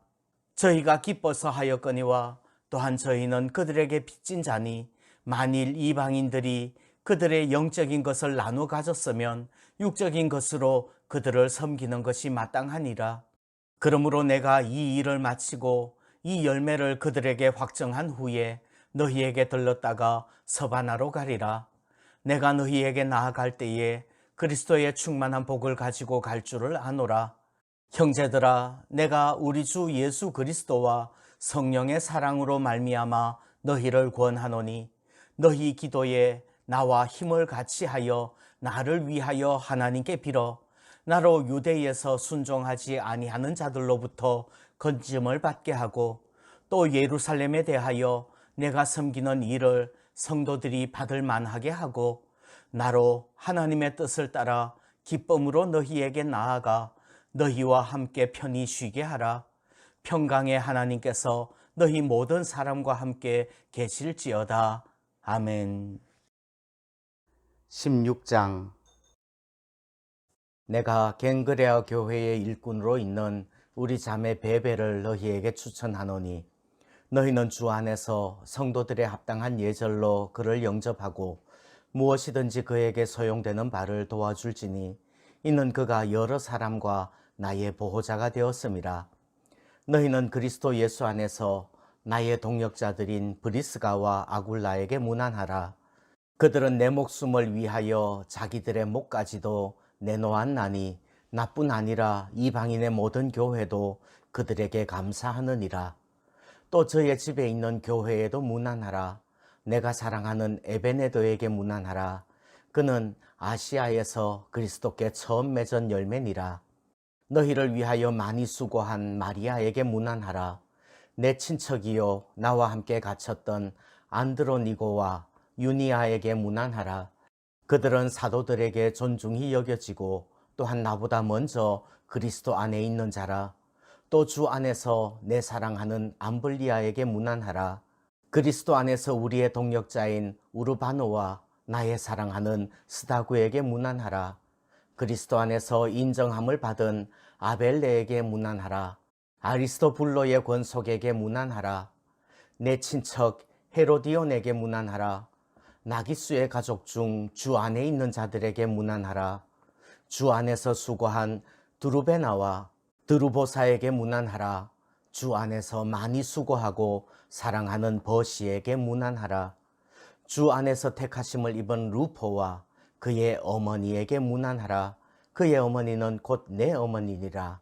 저희가 기뻐서 하였거니와 또한 저희는 그들에게 빚진 자니 만일 이방인들이 그들의 영적인 것을 나누어 가졌으면 육적인 것으로 그들을 섬기는 것이 마땅하니라. 그러므로 내가 이 일을 마치고 이 열매를 그들에게 확정한 후에 너희에게 들렀다가 서바나로 가리라. 내가 너희에게 나아갈 때에 그리스도의 충만한 복을 가지고 갈 줄을 아노라. 형제들아, 내가 우리 주 예수 그리스도와 성령의 사랑으로 말미암아 너희를 권하노니 너희 기도에 나와 힘을 같이 하여 나를 위하여 하나님께 빌어 나로 유대에서 순종하지 아니하는 자들로부터 건짐을 받게 하고 또 예루살렘에 대하여 내가 섬기는 일을 성도들이 받을 만하게 하고 나로 하나님의 뜻을 따라 기쁨으로 너희에게 나아가 너희와 함께 편히 쉬게 하라. 평강의 하나님께서 너희 모든 사람과 함께 계실지어다. 아멘. 16장. 내가 갱그레아 교회의 일꾼으로 있는 우리 자매 베베를 너희에게 추천하노니 너희는 주 안에서 성도들의 합당한 예절로 그를 영접하고 무엇이든지 그에게 소용되는 바를 도와줄지니 이는 그가 여러 사람과 나의 보호자가 되었음이라. 너희는 그리스도 예수 안에서 나의 동역자들인 브리스가와 아굴라에게 문안하라. 그들은 내 목숨을 위하여 자기들의 목까지도 내놓았나니 나뿐 아니라 이방인의 모든 교회도 그들에게 감사하느니라. 또 저의 집에 있는 교회에도 문안하라. 내가 사랑하는 에베네도에게 문안하라. 그는 아시아에서 그리스도께 처음 맺은 열매니라. 너희를 위하여 많이 수고한 마리아에게 문안하라. 내 친척이요 나와 함께 갇혔던 안드로니고와 유니아에게 문안하라. 그들은 사도들에게 존중히 여겨지고 또한 나보다 먼저 그리스도 안에 있는 자라. 또 주 안에서 내 사랑하는 암블리아에게 문안하라. 그리스도 안에서 우리의 동역자인 우르바노와 나의 사랑하는 스다구에게 문안하라. 그리스도 안에서 인정함을 받은 아벨레에게 문안하라. 아리스토블로의 권속에게 문안하라. 내 친척 헤로디온에게 문안하라. 나기수의 가족 중 주 안에 있는 자들에게 문안하라. 주 안에서 수고한 두루베나와 드루보사에게 문안하라. 주 안에서 많이 수고하고 사랑하는 버시에게 문안하라. 주 안에서 택하심을 입은 루포와 그의 어머니에게 문안하라. 그의 어머니는 곧 내 어머니니라.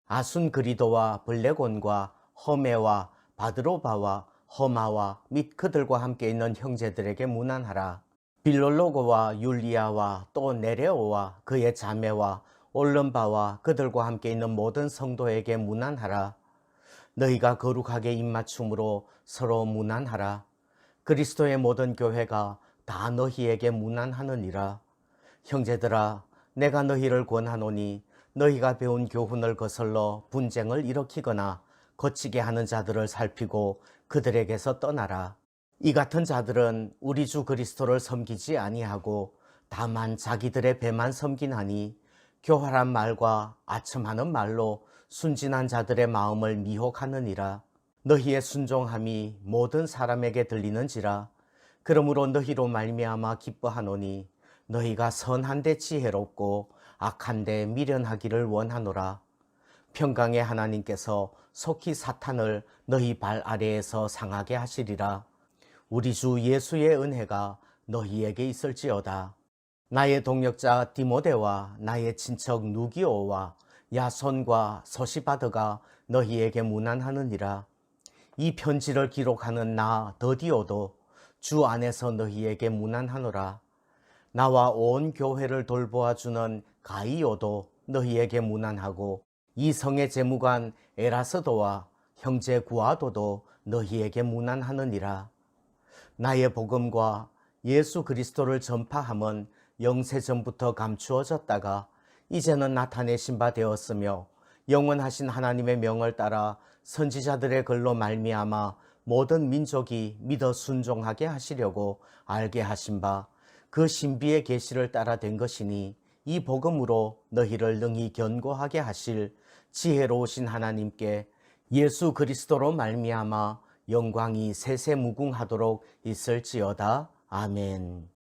아순그리도와 블레곤과 허메와 바드로바와 허마와 및 그들과 함께 있는 형제들에게 문안하라. 빌롤로고와 율리아와 또 네레오와 그의 자매와 올름바와 그들과 함께 있는 모든 성도에게 문안하라. 너희가 거룩하게 입맞춤으로 서로 문안하라. 그리스도의 모든 교회가 다 너희에게 문안하느니라. 형제들아, 내가 너희를 권하노니 너희가 배운 교훈을 거슬러 분쟁을 일으키거나 거치게 하는 자들을 살피고 그들에게서 떠나라. 이 같은 자들은 우리 주 그리스도를 섬기지 아니하고 다만 자기들의 배만 섬기나니 교활한 말과 아첨하는 말로 순진한 자들의 마음을 미혹하느니라. 너희의 순종함이 모든 사람에게 들리는지라. 그러므로 너희로 말미암아 기뻐하노니 너희가 선한데 지혜롭고 악한데 미련하기를 원하노라. 평강의 하나님께서 속히 사탄을 너희 발 아래에서 상하게 하시리라. 우리 주 예수의 은혜가 너희에게 있을지어다. 나의 동역자 디모데와 나의 친척 누기오와 야손과 소시바드가 너희에게 문안하느니라. 이 편지를 기록하는 나 더디오도 주 안에서 너희에게 문안하노라. 나와 온 교회를 돌보아주는 가이오도 너희에게 문안하고 이 성의 재무관 에라스도와 형제 구아도도 너희에게 문안하느니라. 나의 복음과 예수 그리스도를 전파함은 영세전부터 감추어졌다가 이제는 나타내신 바 되었으며 영원하신 하나님의 명을 따라 선지자들의 글로 말미암아 모든 민족이 믿어 순종하게 하시려고 알게 하신 바 그 신비의 계시를 따라 된 것이니 이 복음으로 너희를 능히 견고하게 하실 지혜로우신 하나님께 예수 그리스도로 말미암아 영광이 세세무궁하도록 있을지어다. 아멘.